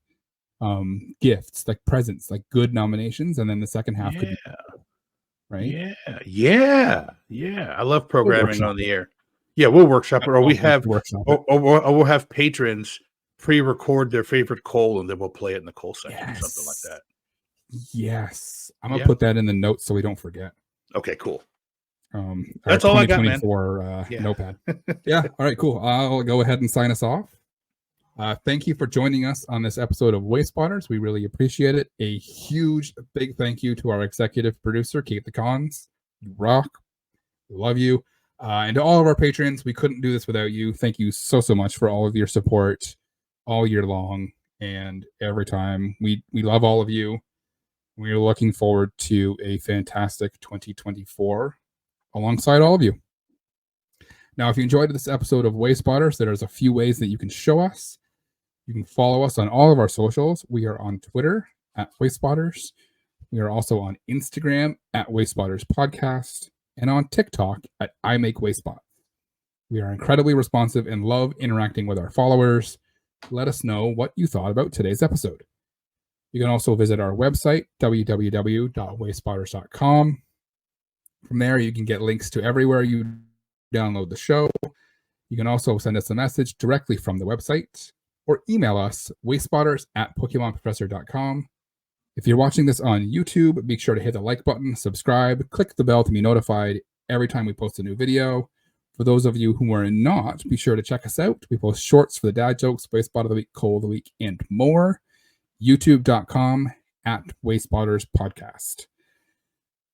gifts, like presents, like good nominations, and then the second half could be right. Yeah. I love programming on the air. Yeah, we'll workshop it, or we'll have patrons pre-record their favorite coal and then we'll play it in the coal section or something like that. Yes. I'm gonna put that in the notes so we don't forget. Okay, cool. That's all I got, man. Notepad. Yeah. All right, cool. I'll go ahead and sign us off. Thank you for joining us on this episode of Wayspotters. We really appreciate it. A huge, big thank you to our executive producer, KatettheKonz. You rock. We love you. And to all of our patrons, we couldn't do this without you. Thank you so much for all of your support all year long and every time. We love all of you. We're looking forward to a fantastic 2024 alongside all of you. Now, if you enjoyed this episode of Wayspotters, there's a few ways that you can show us. You can follow us on all of our socials. We are on Twitter at Wayspotters. We are also on Instagram at Wayspotters Podcast and on TikTok at I Make Wayspot. We are incredibly responsive and love interacting with our followers. Let us know what you thought about today's episode. You can also visit our website, www.wayspotters.com. From there, you can get links to everywhere you download the show. You can also send us a message directly from the website or email us, wayspoders@pokemonprofessor.com. If you're watching this on YouTube, be sure to hit the like button, subscribe, click the bell to be notified every time we post a new video. For those of you who are not, be sure to check us out. We post shorts for the dad jokes, Wayspot of the week, coal of the week, and more. YouTube.com @Wayspotters Podcast.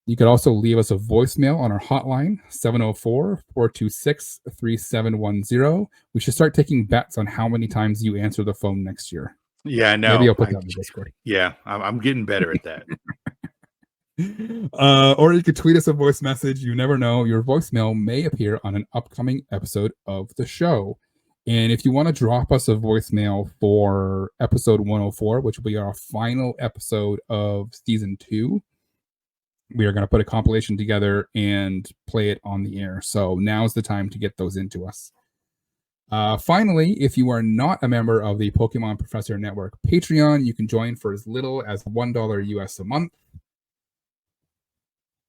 You could also leave us a voicemail on our hotline, 704-426-3710. We should start taking bets on how many times you answer the phone next year. Yeah, I know. Maybe I'll put that in the Discord. Yeah, I'm getting better at that. Or you could tweet us a voice message. You never know. Your voicemail may appear on an upcoming episode of the show. And if you want to drop us a voicemail for episode 104, which will be our final episode of season 2, we are going to put a compilation together and play it on the air. So now's the time to get those into us. Finally, if you are not a member of the Pokemon Professor Network Patreon, you can join for as little as $1 US a month.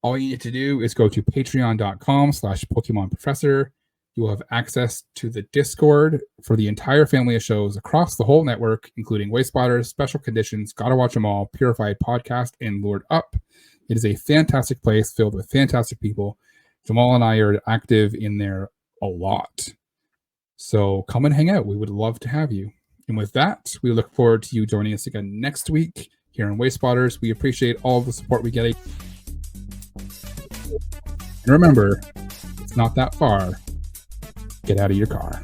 All you need to do is go to patreon.com/Pokemon Professor. You will have access to the Discord for the entire family of shows across the whole network, including Wayspotters, Special Conditions, Gotta Watch 'Em All, Purified Podcast, and Lured Up. It is a fantastic place filled with fantastic people. Jamal and I are active in there a lot. So come and hang out. We would love to have you. And with that, we look forward to you joining us again next week here on Wayspotters. We appreciate all the support we get. And remember, it's not that far. Get out of your car.